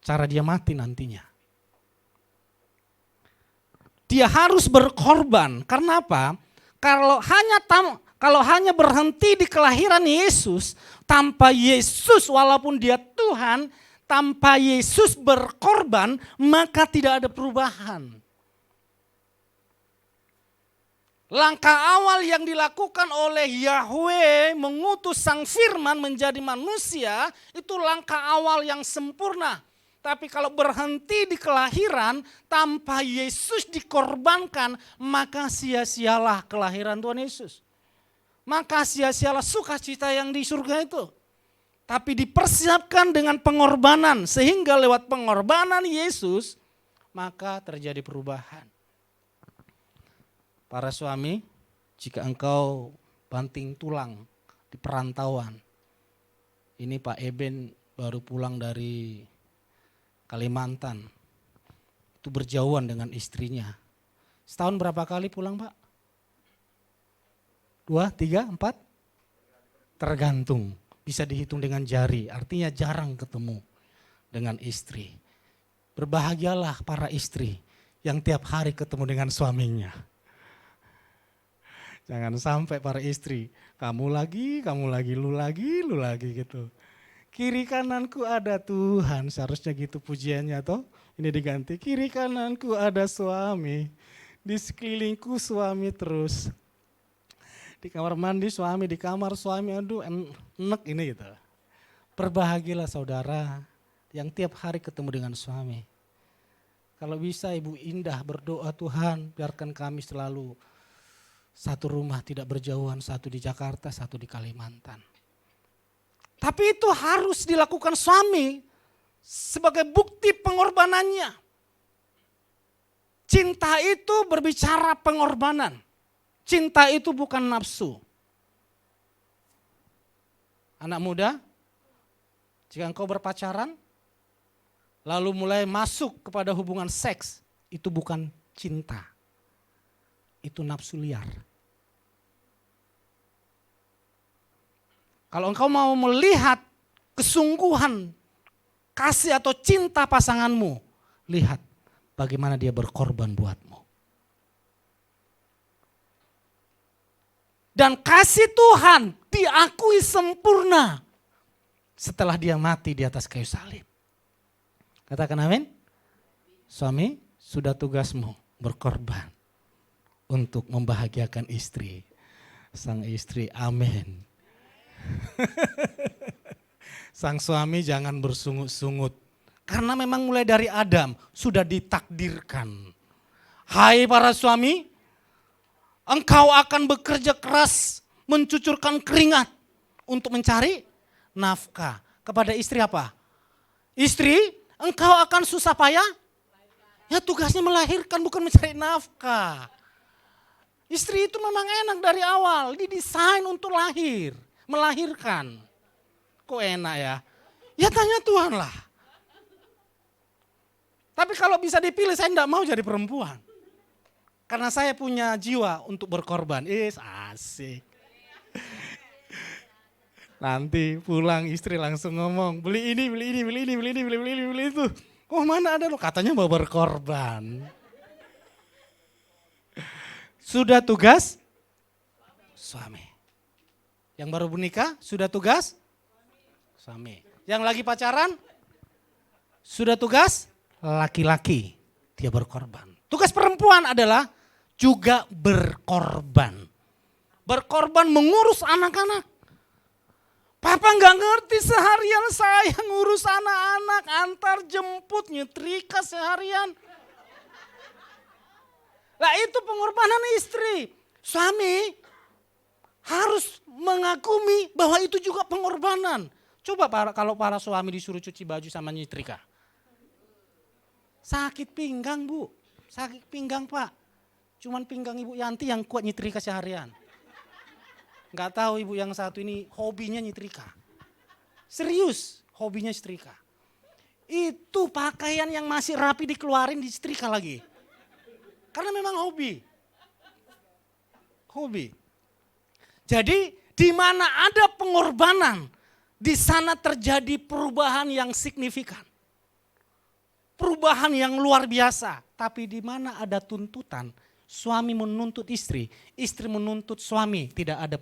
cara dia mati nantinya. Dia harus berkorban. Karena apa? Kalau hanya berhenti di kelahiran Yesus, tanpa Yesus walaupun dia Tuhan, tanpa Yesus berkorban, maka tidak ada perubahan. Langkah awal yang dilakukan oleh Yahweh mengutus sang firman menjadi manusia itu langkah awal yang sempurna. Tapi kalau berhenti di kelahiran tanpa Yesus dikorbankan, maka sia-sialah kelahiran Tuhan Yesus. Maka sia-sialah sukacita yang di surga itu. Tapi dipersiapkan dengan pengorbanan, sehingga lewat pengorbanan Yesus maka terjadi perubahan. Para suami, jika engkau banting tulang di perantauan, ini Pak Eben baru pulang dari Kalimantan, itu berjauhan dengan istrinya. Setahun berapa kali pulang Pak? 2, 3, 4? Tergantung, bisa dihitung dengan jari, artinya jarang ketemu dengan istri. Berbahagialah para istri yang tiap hari ketemu dengan suaminya. Jangan sampai para istri, kamu lagi, lu lagi gitu. Kiri kananku ada Tuhan, seharusnya gitu pujiannya toh. Ini diganti, kiri kananku ada suami, di sekelilingku suami terus. Di kamar mandi suami, di kamar suami, aduh enak ini gitu. Berbahagialah saudara yang tiap hari ketemu dengan suami. Kalau bisa Ibu Indah berdoa, Tuhan biarkan kami selalu satu rumah, tidak berjauhan, satu di Jakarta, satu di Kalimantan. Tapi itu harus dilakukan suami sebagai bukti pengorbanannya. Cinta itu berbicara pengorbanan. Cinta itu bukan nafsu. Anak muda, jika engkau berpacaran, lalu mulai masuk kepada hubungan seks, itu bukan cinta. Itu nafsu liar. Kalau engkau mau melihat kesungguhan kasih atau cinta pasanganmu, lihat bagaimana dia berkorban buatmu. Dan kasih Tuhan diakui sempurna setelah dia mati di atas kayu salib. Katakan amin. Suami, sudah tugasmu berkorban untuk membahagiakan istri. Sang istri, amin. Sang suami jangan bersungut-sungut. Karena memang mulai dari Adam sudah ditakdirkan. Hai para suami, engkau akan bekerja keras mencucurkan keringat untuk mencari nafkah. Kepada istri apa? Istri, engkau akan susah payah? Ya tugasnya melahirkan bukan mencari nafkah. Istri itu memang enak dari awal, didesain untuk lahir, melahirkan. Kok enak ya? Ya tanya Tuhan lah. Tapi kalau bisa dipilih saya enggak mau jadi perempuan. Karena saya punya jiwa untuk berkorban. Asik. Nanti pulang istri langsung ngomong, beli ini, beli itu. Oh mana ada lo, katanya mau berkorban. Sudah tugas suami. Yang baru menikah sudah tugas suami. Yang lagi pacaran sudah tugas laki-laki. Dia berkorban. Tugas perempuan adalah juga berkorban. Berkorban mengurus anak-anak. Papa nggak ngerti seharian saya ngurus anak-anak, antar jemput, nyetrika seharian. Nah itu pengorbanan istri. Suami harus mengakui bahwa itu juga pengorbanan. Coba kalau para suami disuruh cuci baju sama nyetrika. Sakit pinggang Bu, sakit pinggang Pak. Cuman pinggang Ibu Yanti yang kuat nyetrika seharian. Gak tahu Ibu yang satu ini hobinya nyetrika. Serius hobinya setrika. Itu pakaian yang masih rapi dikeluarin disetrika lagi. Karena memang hobi. Hobi. Jadi di mana ada pengorbanan, di sana terjadi perubahan yang signifikan. Perubahan yang luar biasa. Tapi di mana ada tuntutan, suami menuntut istri, istri menuntut suami, tidak ada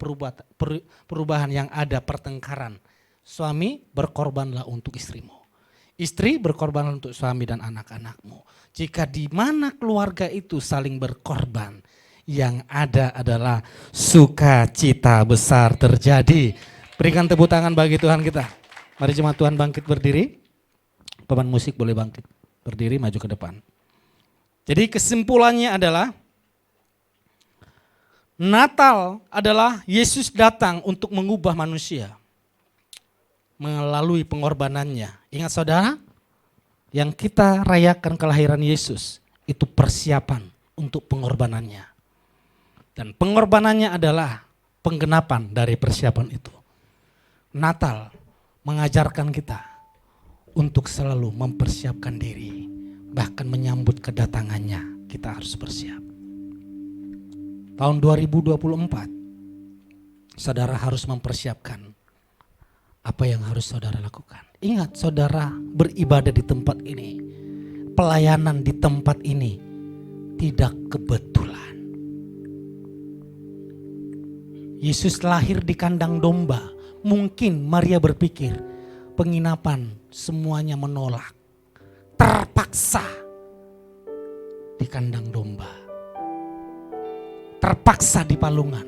perubahan yang ada pertengkaran. Suami berkorbanlah untuk istrimu. Istri berkorbanlah untuk suami dan anak-anakmu. Jika di mana keluarga itu saling berkorban, yang ada adalah sukacita besar terjadi. Berikan tepuk tangan bagi Tuhan kita. Mari jemaat Tuhan bangkit berdiri. Pemain musik boleh bangkit berdiri, maju ke depan. Jadi kesimpulannya adalah Natal adalah Yesus datang untuk mengubah manusia melalui pengorbanannya. Ingat saudara, yang kita rayakan kelahiran Yesus itu persiapan untuk pengorbanannya. Dan pengorbanannya adalah penggenapan dari persiapan itu. Natal mengajarkan kita untuk selalu mempersiapkan diri, bahkan menyambut kedatangannya kita harus bersiap. Tahun 2024, saudara harus mempersiapkan apa yang harus saudara lakukan. Ingat, saudara beribadah di tempat ini, pelayanan di tempat ini tidak kebetulan. Yesus lahir di kandang domba. Mungkin Maria berpikir penginapan semuanya menolak. Terpaksa di kandang domba. Terpaksa di palungan.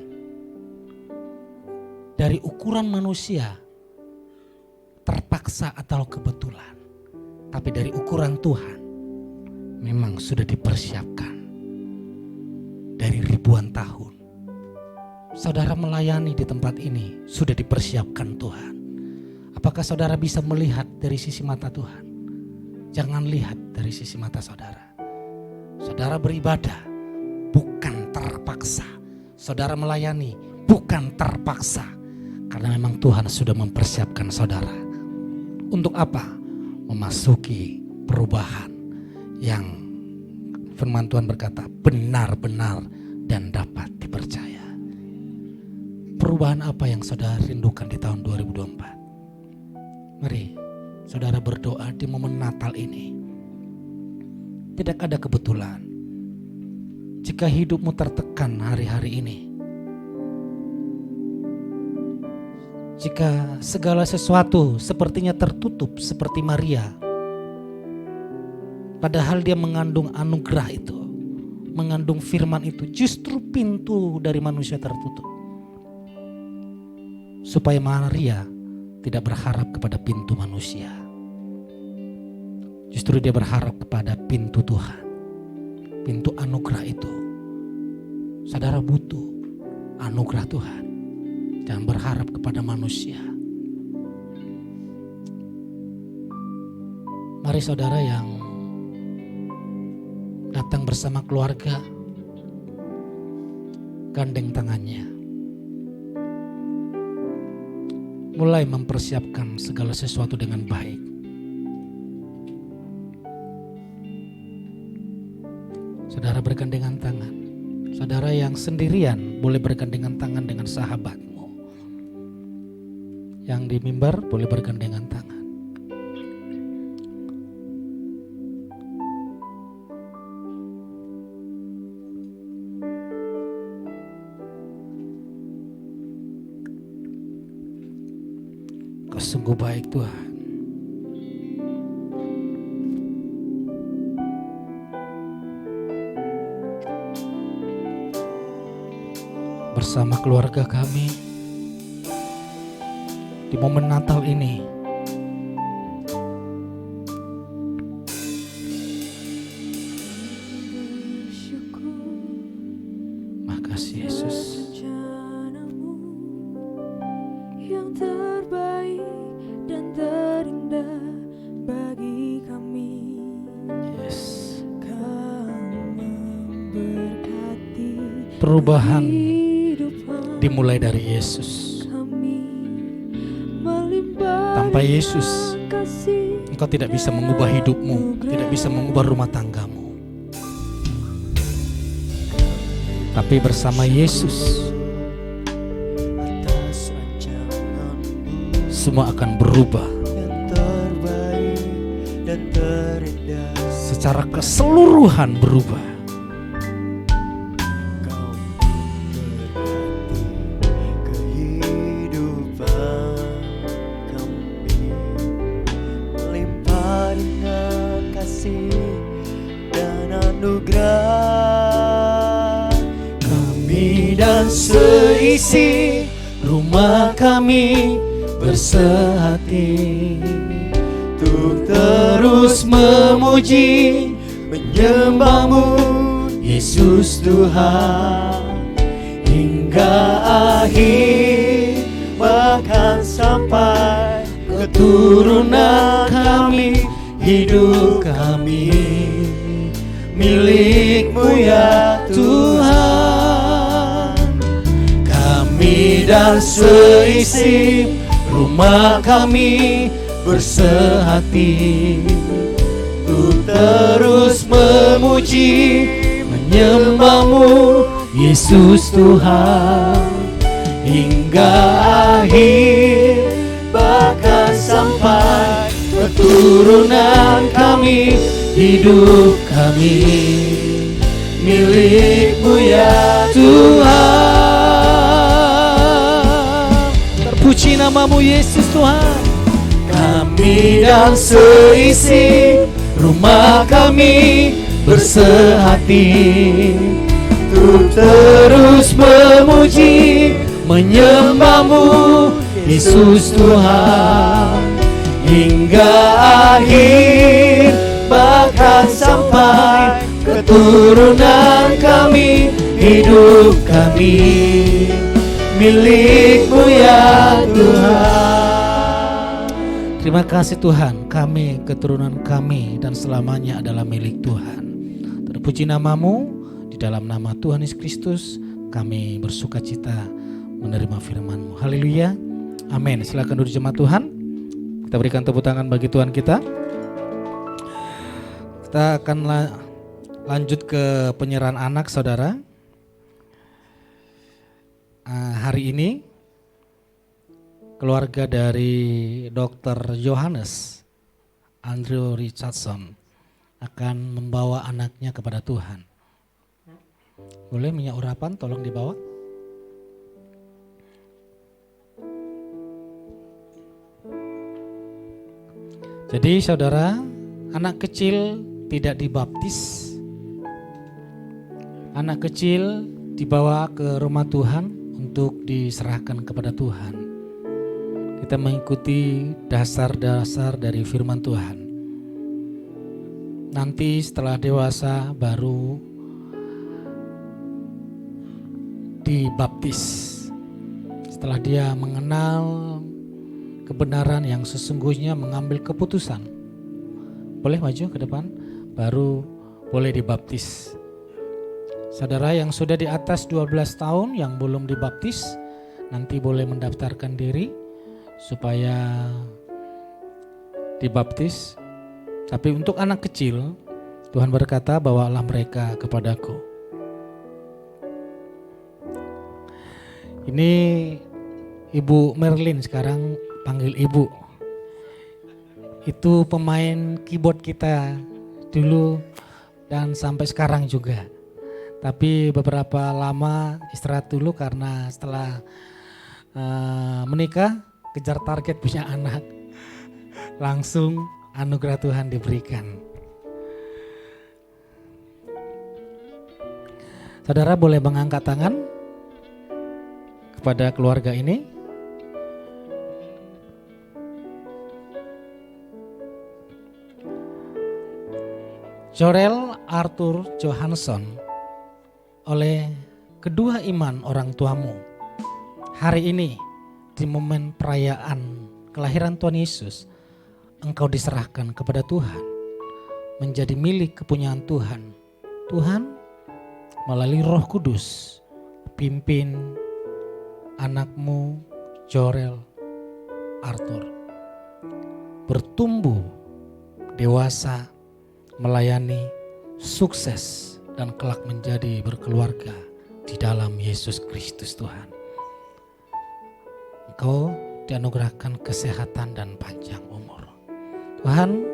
Dari ukuran manusia, terpaksa atau kebetulan. Tapi dari ukuran Tuhan, memang sudah dipersiapkan. Dari ribuan tahun. Saudara melayani di tempat ini, sudah dipersiapkan Tuhan. Apakah saudara bisa melihat dari sisi mata Tuhan? Jangan lihat dari sisi mata saudara. Saudara beribadah bukan terpaksa. Saudara melayani bukan terpaksa. Karena memang Tuhan sudah mempersiapkan saudara. Untuk apa? Memasuki perubahan yang firman Tuhan berkata benar-benar dan dapat dipercaya. Perubahan apa yang saudara rindukan di tahun 2024? Mari saudara berdoa di momen Natal ini. Tidak ada kebetulan. Jika hidupmu tertekan hari-hari ini, jika segala sesuatu sepertinya tertutup seperti Maria, padahal dia mengandung anugerah itu, mengandung firman itu, justru pintu dari manusia tertutup. Supaya Maria tidak berharap kepada pintu manusia. Justru dia berharap kepada pintu Tuhan. Pintu anugerah itu. Saudara butuh anugerah Tuhan. Jangan berharap kepada manusia. Mari saudara yang datang bersama keluarga, gandeng tangannya. Mulai mempersiapkan segala sesuatu dengan baik. Saudara bergandengan tangan. Saudara yang sendirian boleh bergandengan tangan dengan sahabatmu. Yang di mimbar boleh bergandengan tangan. Kau sungguh baik Tuhan. Bersama keluarga kami di momen Natal ini, makasih Yesus. Yang terbaik dan terindah bagi kami. Yes. Kau memberkati Perubahan kehidupan dimulai dari Yesus. kami, melimpahkan Tanpa Yesus, kasih engkau tidak bisa mengubah hidupmu, tidak bisa mengubah rumah tanggamu. Tapi bersama Yesus, Atas rancanganmu semua akan berubah yang terbaik dan terindah. secara keseluruhan berubah. Kau memberkati kehidupan kami, melimpah dengan kasih dan anugerah. Kau dan seisi rumah kami bersehati untuk terus memuji menyembah-Mu Yesus Tuhan hingga akhir, bahkan sampai keturunan kami, hidup kami milik-Mu ya Tuhan. Kami dan seisi rumah kami bersehati untuk terus memuji menyembah-Mu Yesus Tuhan hingga akhir, bahkan sampai keturunan kami, hidup kami milik-Mu ya Tuhan. Terpuji nama-Mu Yesus Tuhan. Kami dan seisi rumah kami bersehati untuk terus memuji menyembah-Mu Yesus Tuhan hingga akhir, bahkan sampai keturunan kami, hidup kami milik-Mu ya Tuhan. Terima kasih Tuhan, kami, keturunan kami dan selamanya adalah milik Tuhan. Terpuji nama-Mu, di dalam nama Tuhan Yesus Kristus kami bersuka cita menerima firman-Mu. Haleluya, amin. Silakan duduk jemaat Tuhan. Kita berikan tepuk tangan bagi Tuhan kita. Kita akan lanjut ke penyerahan anak saudara. Hari ini keluarga dari Dr. Johannes Andrew Richardson akan membawa anaknya kepada Tuhan. Boleh minyak urapan tolong dibawa. Jadi saudara, anak kecil tidak dibaptis. Anak kecil dibawa ke rumah Tuhan untuk diserahkan kepada Tuhan. Kita mengikuti dasar-dasar dari firman Tuhan. Nanti setelah dewasa baru dibaptis. Setelah dia mengenal kebenaran yang sesungguhnya, mengambil keputusan. Boleh maju ke depan, baru boleh dibaptis. Saudara yang sudah di atas 12 tahun yang belum dibaptis, nanti boleh mendaftarkan diri supaya dibaptis. Tapi untuk anak kecil, Tuhan berkata, bawalah mereka kepadaku. Ini Ibu Merlin, sekarang panggil Ibu. Itu pemain keyboard kita dulu dan sampai sekarang juga. Tapi beberapa lama istirahat dulu karena setelah menikah, kejar target punya anak, langsung anugerah Tuhan diberikan. Saudara boleh mengangkat tangan kepada keluarga ini. Jorel Arthur Johansson, oleh kedua iman orang tuamu, hari ini di momen perayaan kelahiran Tuhan Yesus, engkau diserahkan kepada Tuhan, menjadi milik kepunyaan Tuhan. Tuhan melalui Roh Kudus pimpin anakmu Jorel Arthur bertumbuh dewasa, melayani, sukses, dan kelak menjadi berkeluarga di dalam Yesus Kristus Tuhan. Engkau dianugerahkan kesehatan dan panjang umur. Tuhan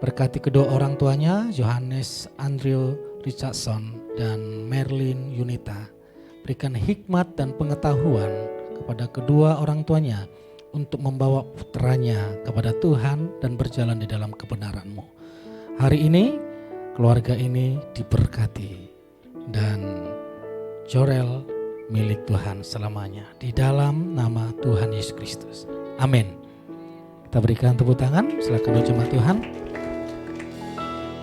berkati kedua orang tuanya, Johannes Andrew Richardson dan Merlin Yunita. Berikan hikmat dan pengetahuan kepada kedua orang tuanya untuk membawa putranya kepada Tuhan dan berjalan di dalam kebenaran-Mu. Hari ini keluarga ini diberkati dan Jorel milik Tuhan selamanya. Di dalam nama Tuhan Yesus Kristus. Amin. Kita berikan tepuk tangan, silakan jemaat Tuhan.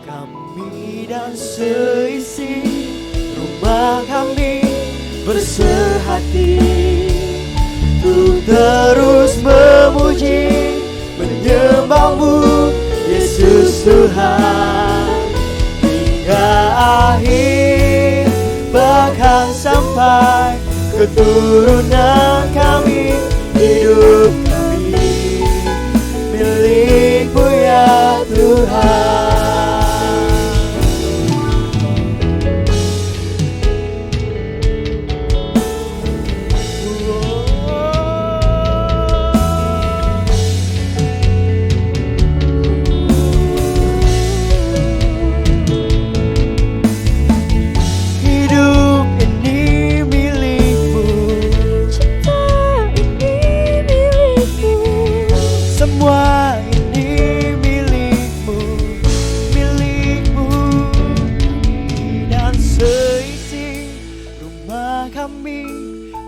Kami dan seisi rumah kami bersehati untuk terus memuji, menyembah-Mu Yesus Tuhan hingga akhir, bahkan sampai keturunan kami. Hidup kami milik-Mu ya Tuhan.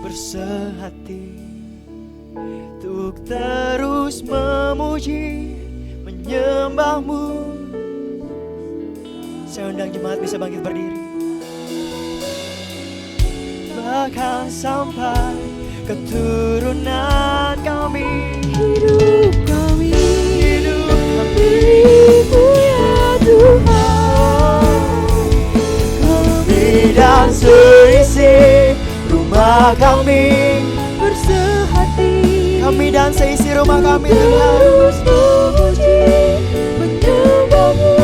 Bersehati untuk terus memuji, menyembah-Mu. Saya undang jemaat bisa bangkit berdiri. Bahkan sampai keturunan kami. Hidup kami milik-Mu ya Tuhan. Kami dan seisi rumah kami bersehati, kami dan seisi rumah kami Tuhan, terus memuji, menyembah-Mu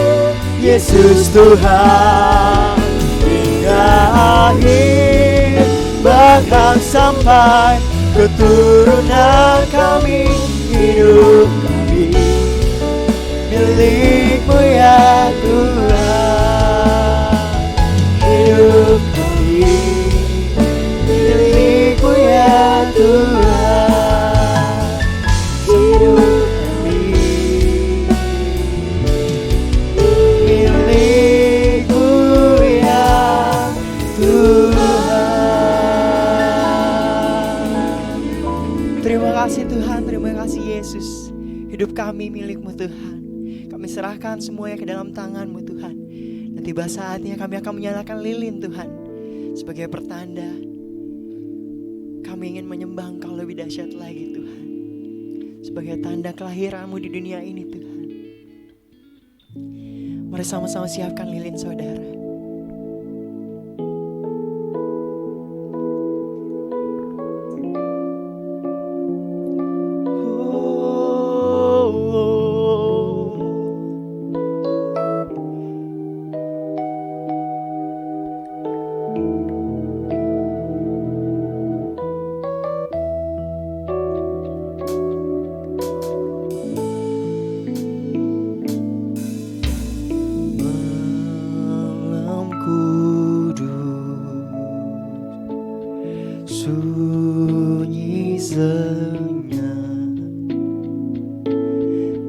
Yesus Tuhan hingga akhir, bahkan sampai keturunan kami. Hidup kami milik-Mu ya Tuhan. Hidup kami milik-Mu ya Tuhan. Hidup kami milik-Mu ya Tuhan. Terima kasih Tuhan, terima kasih Yesus. Hidup kami milik-Mu Tuhan. Kami serahkan semuanya ke dalam tangan-Mu Tuhan. Dan tiba saatnya kami akan menyalakan lilin Tuhan, sebagai pertanda kami ingin menyembah Engkau lebih dahsyat lagi Tuhan, sebagai tanda kelahiran-Mu di dunia ini Tuhan. Mari sama-sama siapkan lilin saudara. Sunyi senyap,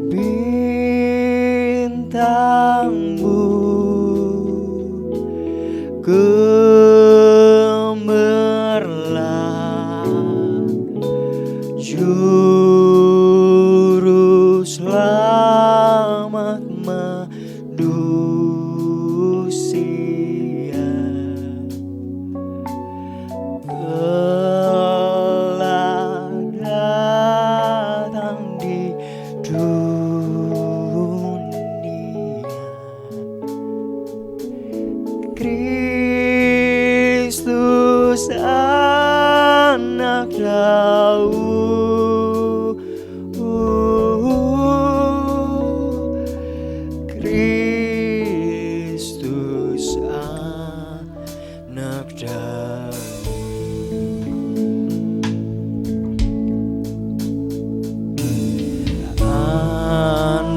bintang-Mu gemerlap, juru selamat manusia. Telah datang di dunia, Kristus anak Daud, Kristus anak Daud.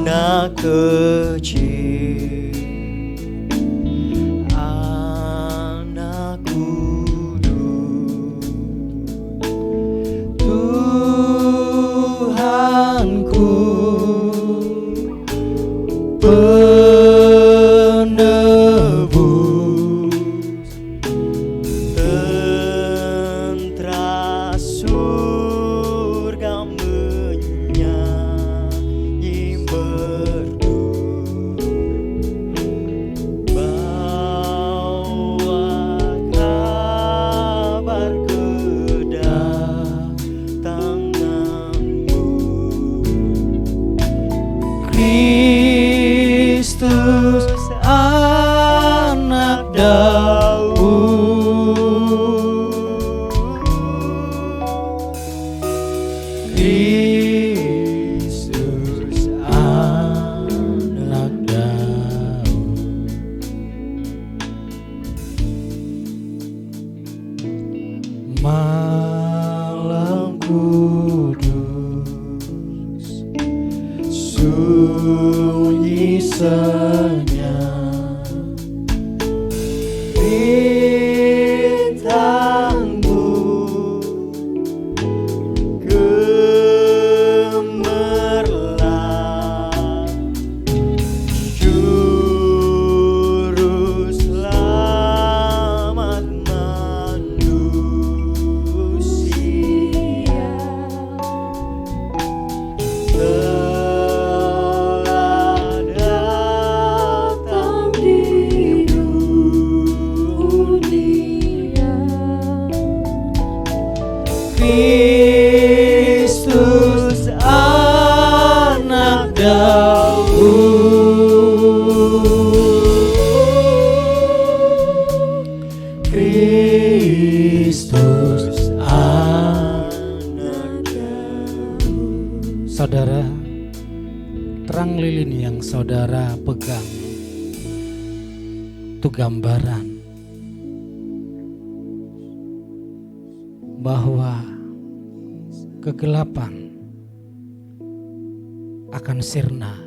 Anak kecil, anak kudus, Kristus anak Daud. Malam kudus, sunyi senyap, bintangmu gemerlap, juru selamat manusia telah datang di dunia. Kristus anak Daud, Kristus anak Daud. Saudara, terang lilin yang saudara pegang itu gambaran bahwa kegelapan akan sirna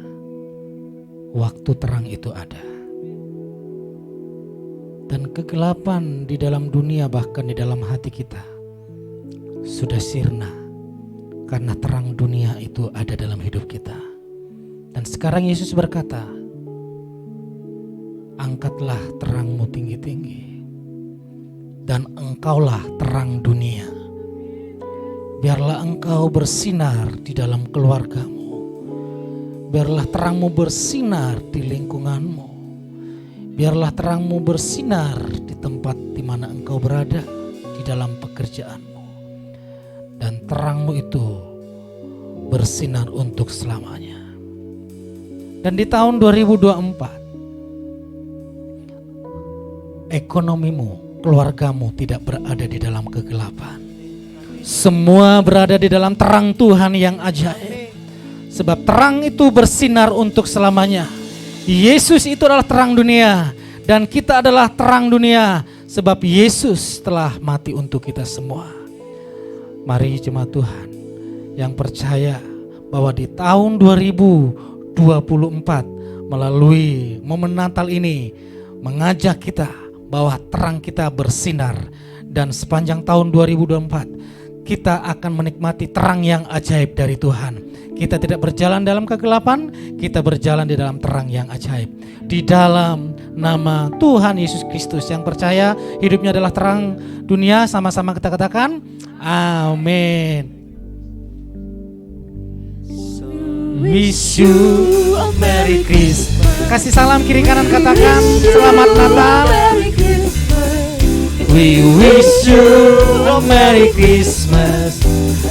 waktu terang itu ada. Dan kegelapan di dalam dunia, bahkan di dalam hati kita, sudah sirna karena terang dunia itu ada dalam hidup kita. Dan sekarang Yesus berkata, angkatlah terangmu tinggi-tinggi dan engkaulah terang dunia. Biarlah engkau bersinar di dalam keluargamu. Biarlah terangmu bersinar di lingkunganmu. Biarlah terangmu bersinar di tempat di mana engkau berada, di dalam pekerjaanmu. Dan terangmu itu bersinar untuk selamanya. Dan di tahun 2024, ekonomimu, keluargamu tidak berada di dalam kegelapan. Semua berada di dalam terang Tuhan yang ajaib. Sebab terang itu bersinar untuk selamanya. Yesus itu adalah terang dunia dan kita adalah terang dunia sebab Yesus telah mati untuk kita semua. Mari jemaat Tuhan yang percaya bahwa di tahun 2024 melalui momen Natal ini mengajak kita bahwa terang kita bersinar, dan sepanjang tahun 2024 kita akan menikmati terang yang ajaib dari Tuhan. Kita tidak berjalan dalam kegelapan, kita berjalan di dalam terang yang ajaib. Di dalam nama Tuhan Yesus Kristus, yang percaya hidupnya adalah terang dunia, sama-sama kita katakan amin. Wish you a Merry Christmas. Kasih salam kiri kanan, katakan selamat Natal. We wish you a Merry Christmas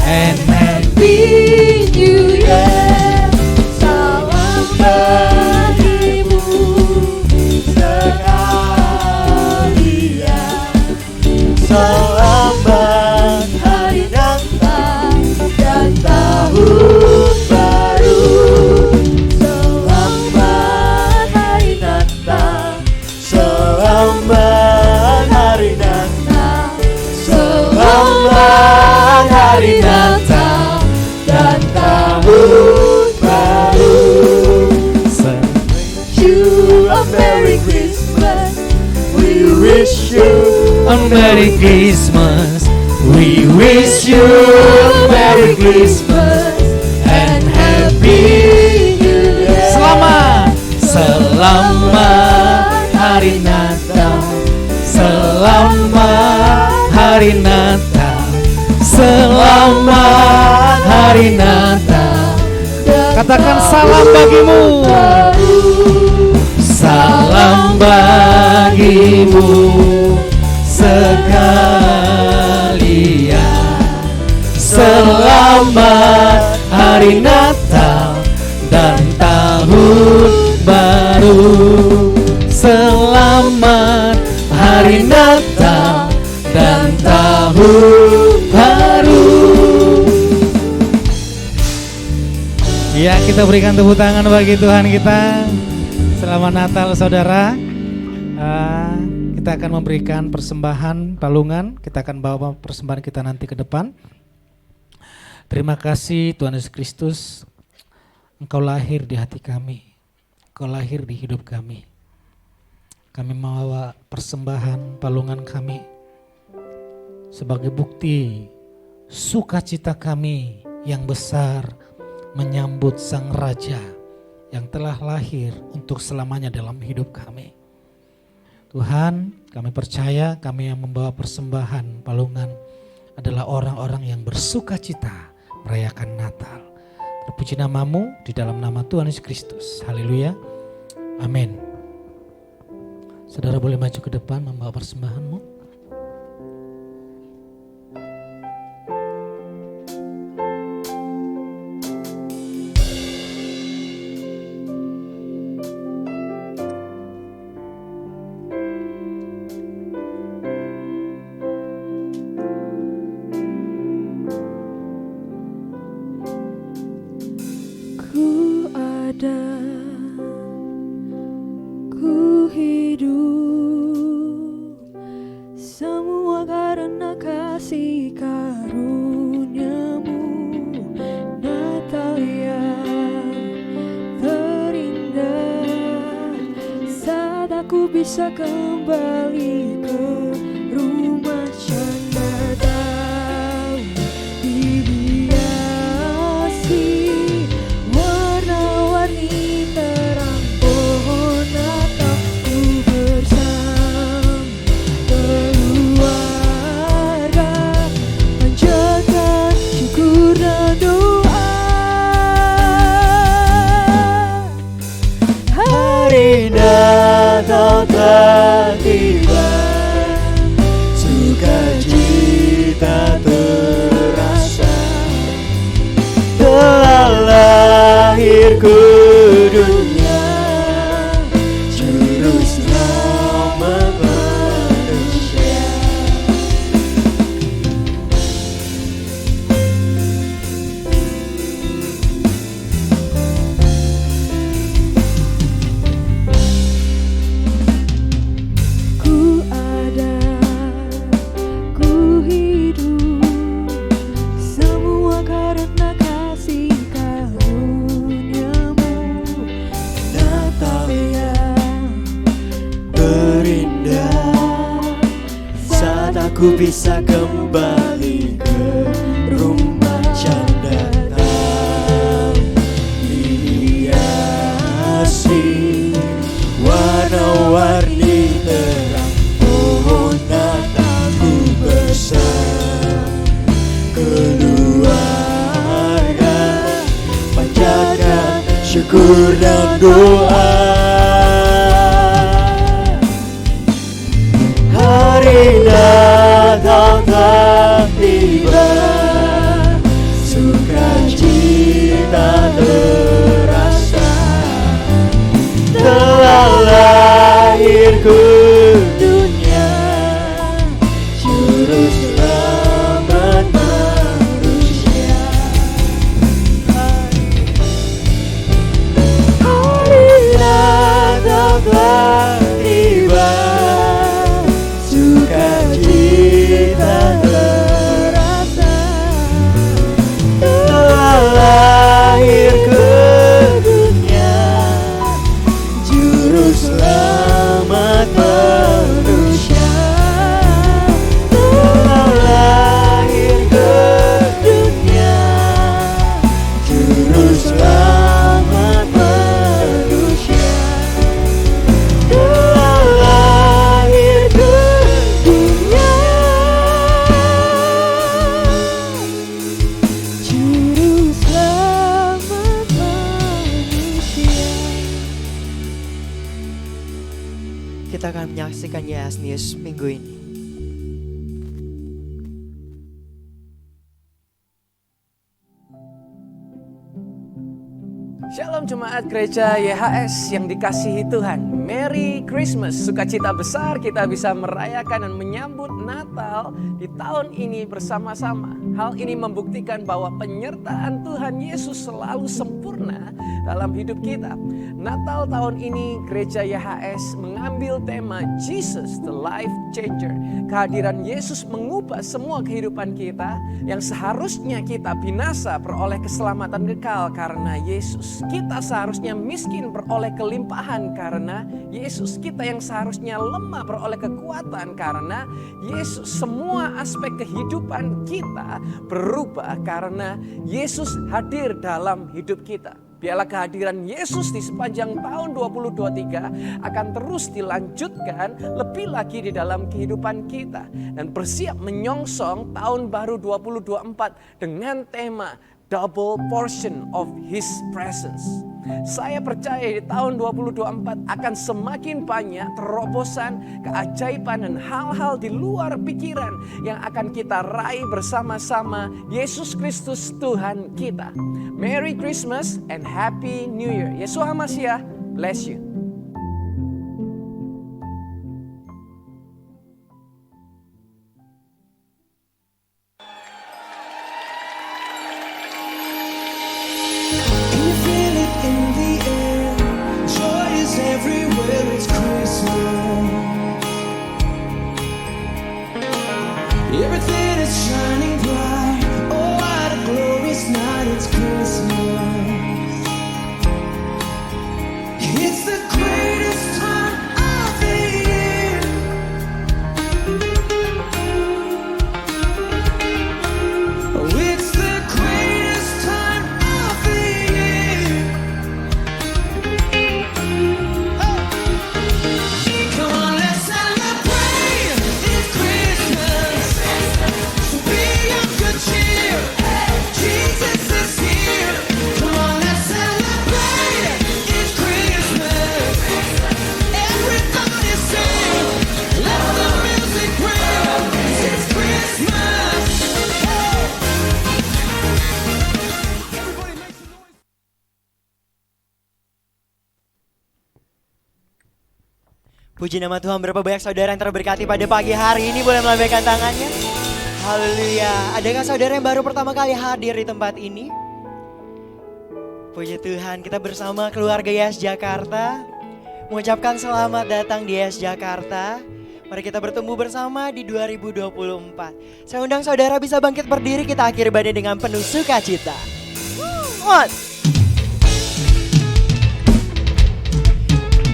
and Happy New Year. Salam bagimu sekalian. Selamat Hari Natal dan Tahun Baru. Selamat Hari Natal. Selamat Hari Natal. Selamat Hari Natal dan Tahun Baru. Wish you a Merry Christmas. We wish you a Merry Christmas. We wish you a Merry Christmas and Happy New Year. Selamat, selamat Hari Natal. Selamat Hari Natal. Selamat Hari Natal. Katakan salam bagimu. Salam bagimu sekalian. Selamat Hari Natal dan Tahun Baru. Selamat hari Natal dan tahun baru. Ya, kita berikan tepuk tangan bagi Tuhan kita. Selamat Natal saudara. Kita akan memberikan persembahan palungan. Kita akan bawa persembahan kita nanti ke depan. Terima kasih Tuhan Yesus Kristus. Engkau lahir di hati kami. Engkau lahir di hidup kami. Kami membawa persembahan palungan kami sebagai bukti sukacita kami yang besar menyambut Sang Raja yang telah lahir untuk selamanya dalam hidup kami. Tuhan, kami percaya kami yang membawa persembahan palungan adalah orang-orang yang bersukacita merayakan Natal. Terpuji namamu di dalam nama Tuhan Yesus Kristus. Haleluya. Amin. Saudara boleh maju ke depan membawa persembahanmu. Bisa kembali ke rumah Canda Tahu, dihiasi warna-warni terang pohon Natal. Ku bersama keluarga panjatkan syukur dan doa. Hari Natal telah tiba, sukacita terasa, telah lahir ke dunia Juru Selamat manusia. Ku bisa kembali ke rumah Canda Tahu, dihiasi warna-warni terang pohon Natal. Ku bersama keluarga panjatkan syukur dan doa. Hari Natal telah tiba, sukacita terasa, telah lahir ke dunia Juru Selamat manusia. Hari Natal telah tiba, sukacita terasa, telah lahir ke dunia Juru Selamat manusia. Telah lahir ke dunia Juru Selamat manusia. Telah lahir ke dunia Juru Selamat manusia. Kita akan menyaksikan Yes News minggu ini. Shalom Jemaat Gereja YHS yang dikasihi Tuhan. Merry Christmas. Sukacita besar kita bisa merayakan dan menyambut Natal di tahun ini bersama-sama. Hal ini membuktikan bahwa penyertaan Tuhan Yesus selalu sempurna dalam hidup kita. Natal tahun ini Gereja YHS mengambil tema Jesus the Life Changer. Kehadiran Yesus mengubah semua kehidupan kita yang seharusnya kita binasa beroleh keselamatan kekal karena Yesus. Kita seharusnya miskin beroleh kelimpahan karena Yesus. Kita yang seharusnya lemah beroleh kekuatan karena Yesus. Semua aspek kehidupan kita berubah karena Yesus hadir dalam hidup kita. Biarlah kehadiran Yesus di sepanjang tahun 2023 akan terus dilanjutkan lebih lagi di dalam kehidupan kita. Dan bersiap menyongsong tahun baru 2024 dengan tema Double Portion of His Presence. Saya percaya di tahun 2024 akan semakin banyak terobosan, keajaiban dan hal-hal di luar pikiran yang akan kita raih bersama-sama Yesus Kristus Tuhan kita. Merry Christmas and Happy New Year. Yeshua HaMashiach, bless you. Everything is shining bright. Oh, what a glorious night, it's Christmas. It's the greatest time of the year. Oh, it's the greatest time of the year. Oh. Come on, let's celebrate. It's Christmas. Be of good cheer. Jesus is here. Come on, let's celebrate. It's Christmas. Everybody sing. Let the music ring. It's Christmas. Everybody make some noise. Puji nama Tuhan, berapa banyak saudara yang terberkati pada pagi hari ini, boleh melambaikan tangannya. Haleluya. Adakah saudara yang baru pertama kali hadir di tempat ini? Puji Tuhan, kita bersama keluarga YHS Jakarta mengucapkan selamat datang di YHS Jakarta. Mari kita bertemu bersama di 2024. Saya undang saudara bisa bangkit berdiri, kita akhiri ibadah dengan penuh sukacita. On.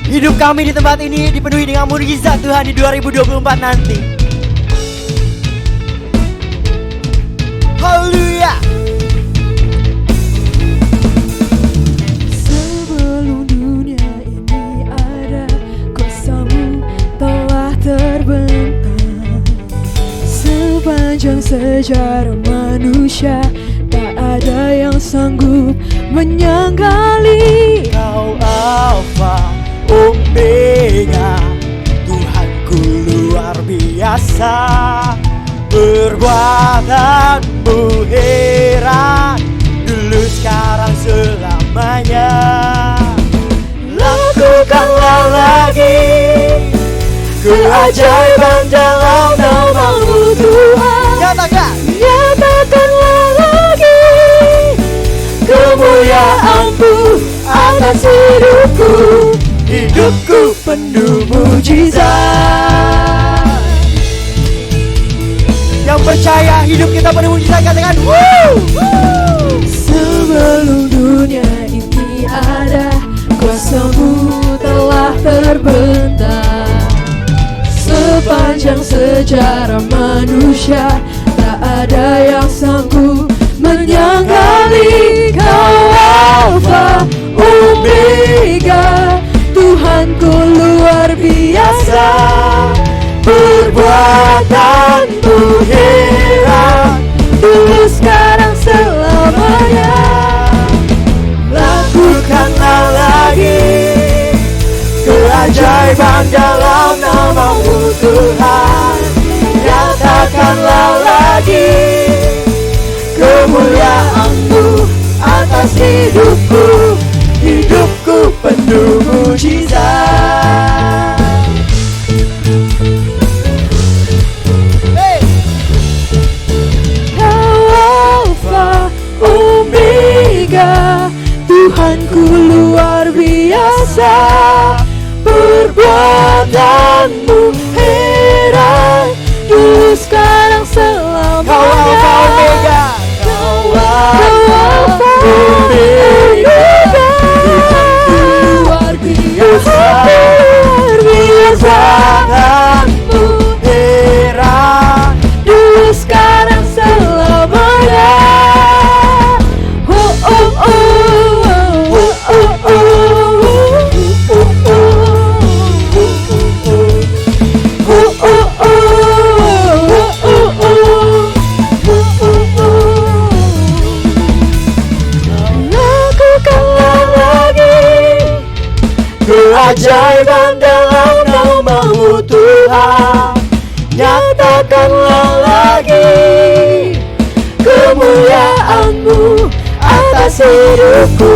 Hidup kami di tempat ini dipenuhi dengan mukjizat Tuhan di 2024 nanti. Haleluya. Sebelum dunia ini ada, kuasamu telah terbentang. Sepanjang sejarah manusia, tak ada yang sanggup menyangkali. Kau Alfa Omega, Tuhanku luar biasa. Perbuatanmu heran, dulu sekarang selamanya. Lakukanlah lagi keajaiban dalam nama-Mu Tuhan. Nyatakan, nyatakanlah lagi kemuliaan-Mu atas hidupku. Hidupku penuh mujizat. Yang percaya hidup kita penuh mujizat, katakan woo! Sebelum dunia ini ada, kuasamu telah terbentang. Sepanjang sejarah manusia, tak ada yang sanggup menyangkali. Kau Alfa Omega, Tuhanku luar biasa. Perbuatanmu heran, dulu sekarang selamanya. Lakukanlah lagi keajaiban dalam nama-Mu Tuhan. Nyatakanlah lagi kemuliaan-Mu atas hidupku. Hidupku penuh mujizat. Omega, Tuhanku luar biasa. Perbuatanmu heran, dulu sekarang selamanya. Kau Alfa Omega, Kau Alfa Omega, luar biasa. Perbuatanmu heran, dulu sekarang selamanya. Oh oh oh, oh oh keajaiban dalam nama-Mu Tuhan, nyatakanlah lagi kemuliaan-Mu atas hidupku.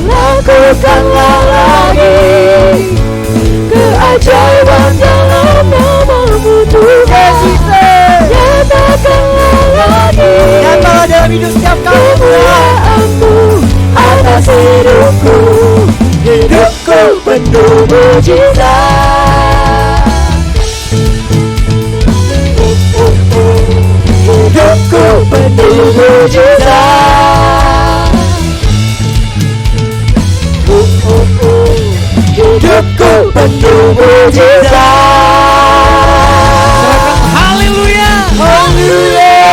Lakukanlah lagi keajaiban dalam nama-Mu Tuhan, nyatakanlah lagi nyatalah dalam hidup setiap kami Tuhan. kemuliaan-Mu atas hidupku. Hidupku penuh mujizat, hidupku penuh mujizat, hidupku penuh mujizat. Haleluya. Haleluya.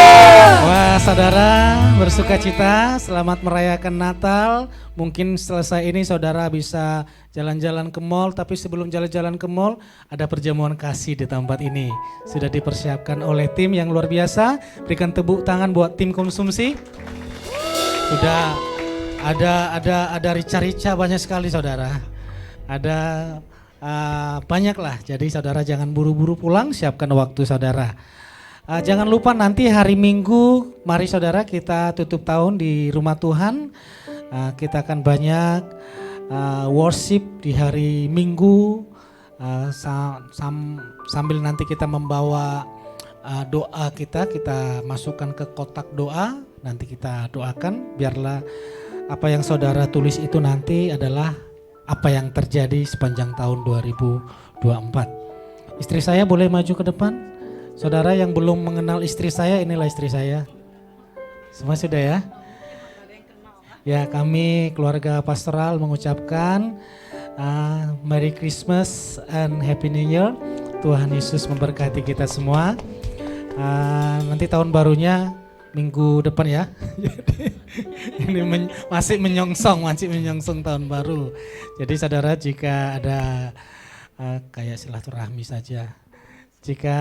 Wah, saudara bersukacita, selamat merayakan Natal. Mungkin selesai ini saudara bisa jalan-jalan ke mall, tapi sebelum jalan-jalan ke mall ada perjamuan kasih di tempat ini. Sudah dipersiapkan oleh tim yang luar biasa. Berikan tepuk tangan buat tim konsumsi. Sudah ada rica-rica banyak sekali saudara. Ada banyak lah. Jadi saudara jangan buru-buru pulang, siapkan waktu saudara. Jangan lupa nanti hari Minggu, mari saudara kita tutup tahun di rumah Tuhan. Kita akan banyak worship di hari Minggu sambil nanti kita membawa doa kita masukkan ke kotak doa. Nanti kita doakan biarlah apa yang saudara tulis itu nanti adalah apa yang terjadi sepanjang tahun 2024. Istri saya boleh maju ke depan? Saudara yang belum mengenal istri saya, inilah istri saya. Semua sudah ya? Ya, kami keluarga pastoral mengucapkan Merry Christmas and Happy New Year. Tuhan Yesus memberkati kita semua. Nanti tahun barunya minggu depan ya. Ini masih menyongsong tahun baru. Jadi saudara jika ada kayak silaturahmi saja. Jika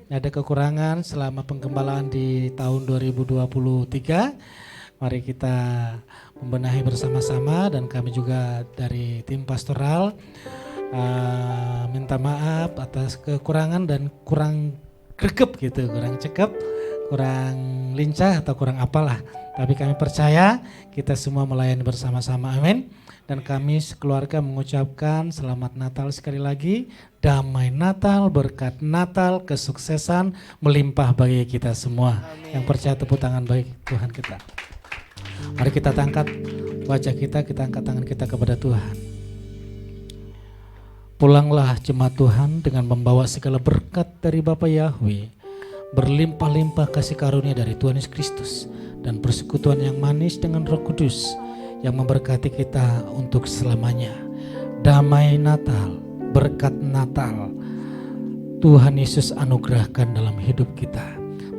ada kekurangan selama penggembalaan di tahun 2023, mari kita membenahi bersama-sama dan kami juga dari tim pastoral minta maaf atas kekurangan dan kurang greget gitu, kurang cekep, kurang lincah atau kurang apalah. Tapi kami percaya kita semua melayani bersama-sama, amin. Dan kami sekeluarga mengucapkan selamat Natal sekali lagi, damai Natal, berkat Natal, kesuksesan melimpah bagi kita semua. Amin. Yang percaya tepuk tangan bagi Tuhan kita. Mari kita angkat wajah kita angkat tangan kita kepada Tuhan. Pulanglah jemaat Tuhan dengan membawa segala berkat dari Bapa Yahweh, berlimpah-limpah kasih karunia dari Tuhan Yesus Kristus, dan persekutuan yang manis dengan Roh Kudus yang memberkati kita untuk selamanya. Damai Natal, berkat Natal, Tuhan Yesus anugerahkan dalam hidup kita.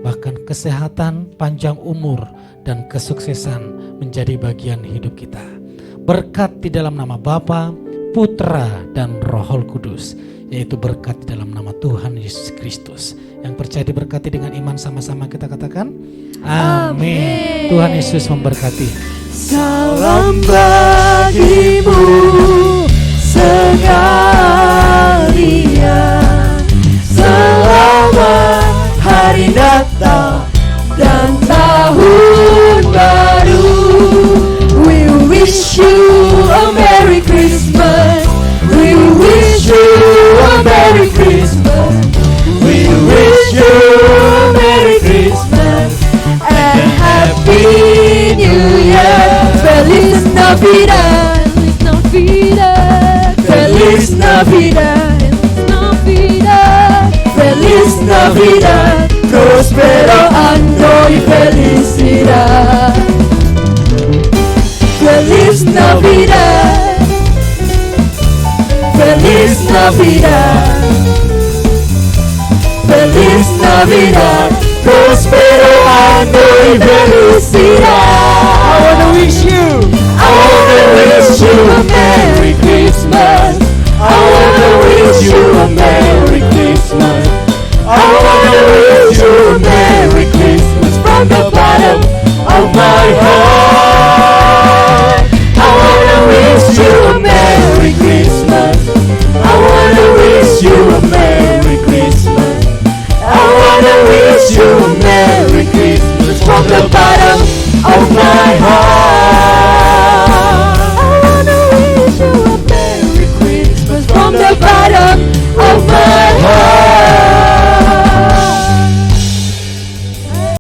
Bahkan kesehatan, panjang umur, dan kesuksesan menjadi bagian hidup kita. Berkat di dalam nama Bapa, Putra, dan Roh Kudus, yaitu berkat di dalam nama Tuhan Yesus Kristus. Yang percaya diberkati dengan iman sama-sama kita katakan, amin. Tuhan Yesus memberkati. Salam bagimu sekalian, selamat hari Natal dan tahun baru. We wish you a Merry Christmas. We wish you a Merry Christmas. We wish you a Merry Christmas and Happy New Year. Navidad, Feliz Navidad, próspero año y felicidad. Feliz Navidad, Feliz Navidad, Feliz Navidad, próspero año y felicidad. I wanna wish you a Merry Christmas.